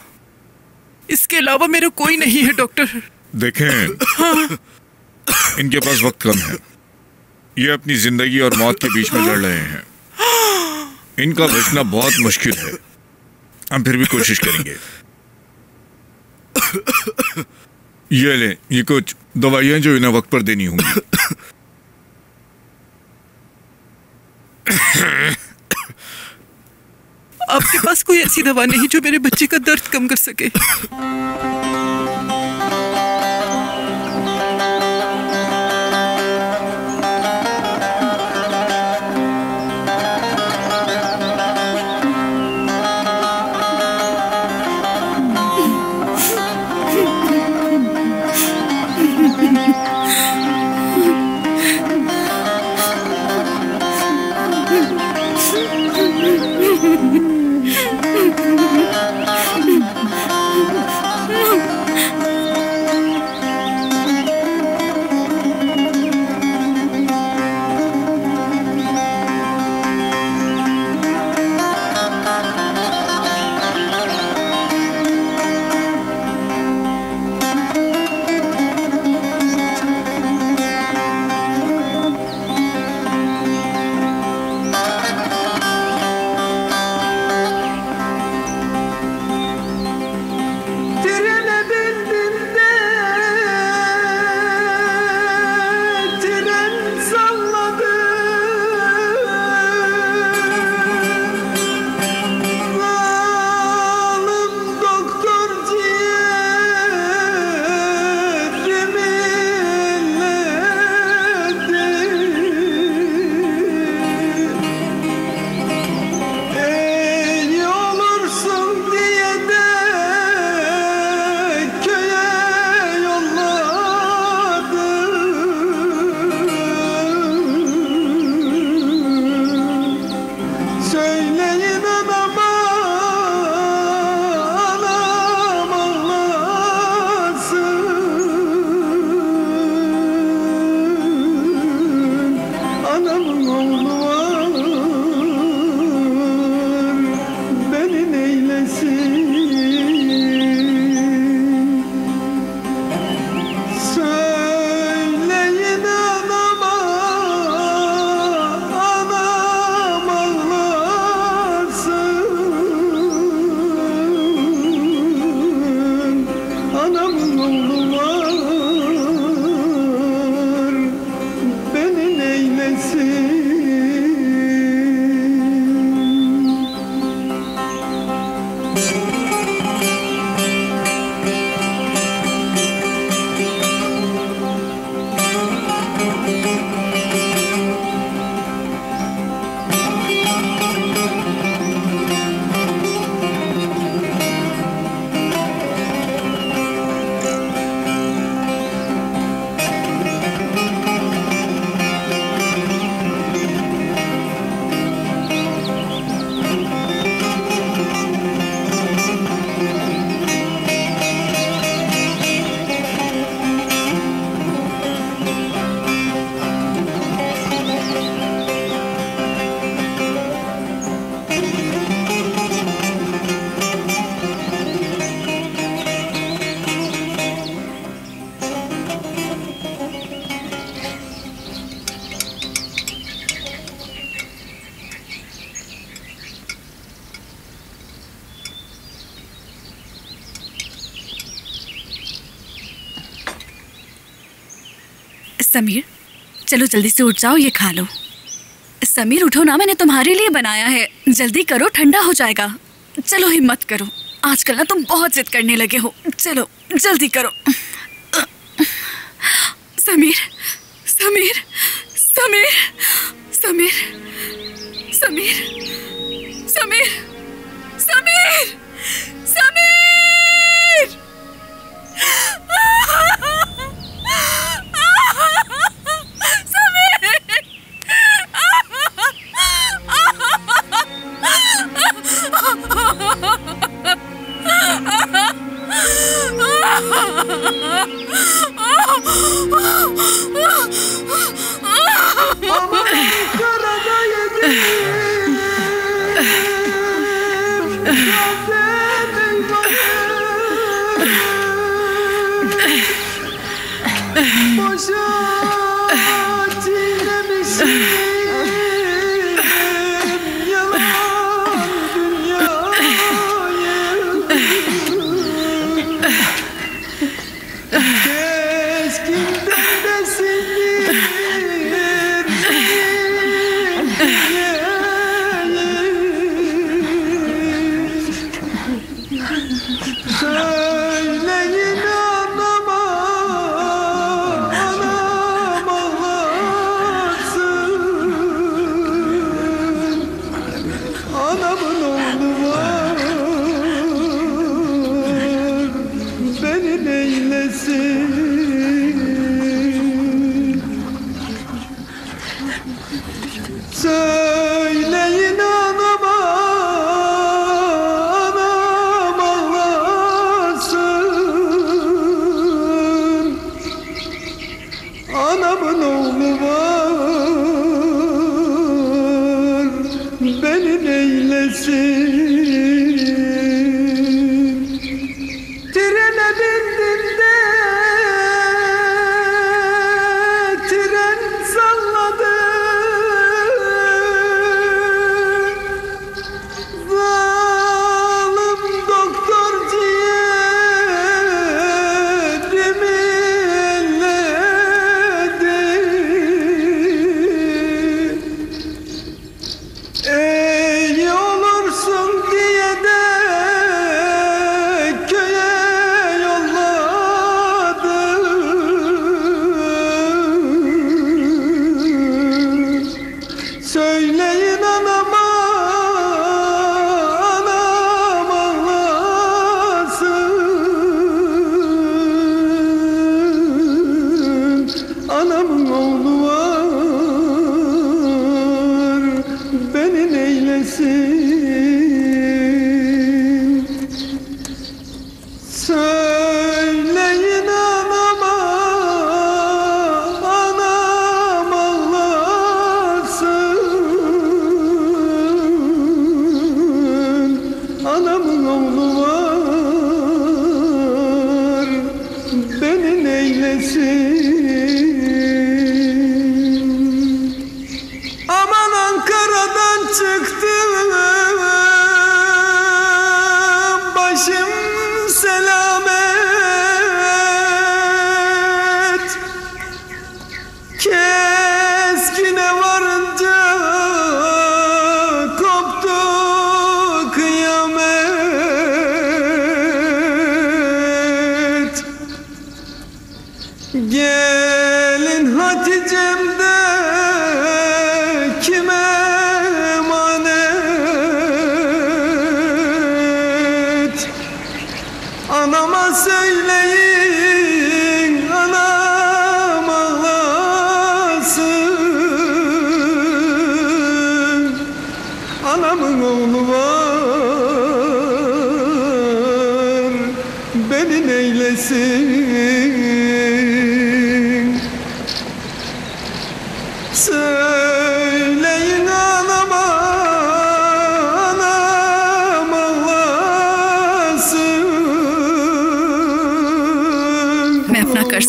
इसके अलावा मेरा कोई नहीं है डॉक्टर। देखें, हाँ। इनके पास वक्त कम है। ये अपनी जिंदगी और मौत के बीच में लड़ रहे हैं। इनका बचना बहुत मुश्किल है। हम फिर भी कोशिश करेंगे। ये ले, ये कुछ दवाइयां जो इन्हें वक्त पर देनी होंगी। आपके पास कोई ऐसी दवा नहीं जो मेरे बच्चे का दर्द कम कर सके? समीर चलो जल्दी से उठ जाओ, ये खा लो। समीर उठो ना, मैंने तुम्हारे लिए बनाया है, जल्दी करो ठंडा हो जाएगा। चलो हिम्मत करो, आजकल ना तुम बहुत जिद करने लगे हो, चलो जल्दी करो। समीर समीर समीर समीर समीर समीर समीर समीर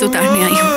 उतारने आई हूँ।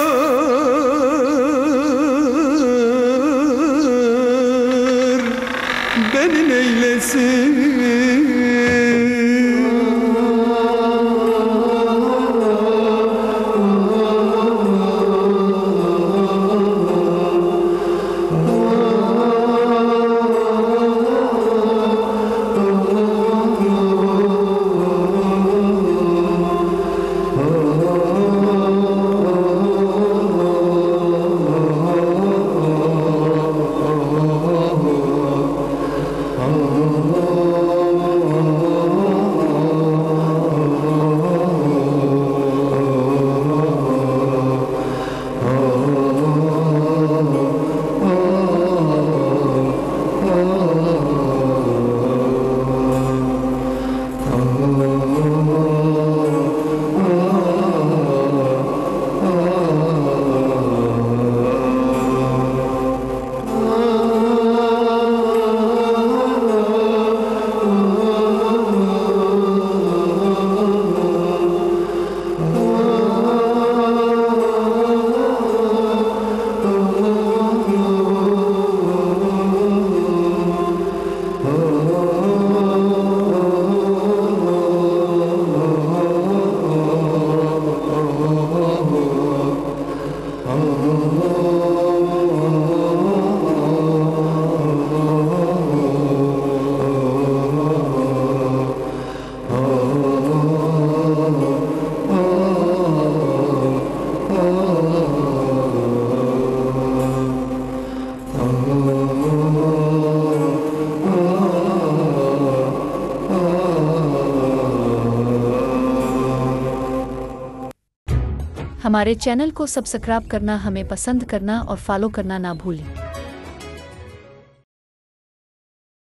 हमारे चैनल को सब्सक्राइब करना, हमें पसंद करना और फॉलो करना ना भूलें।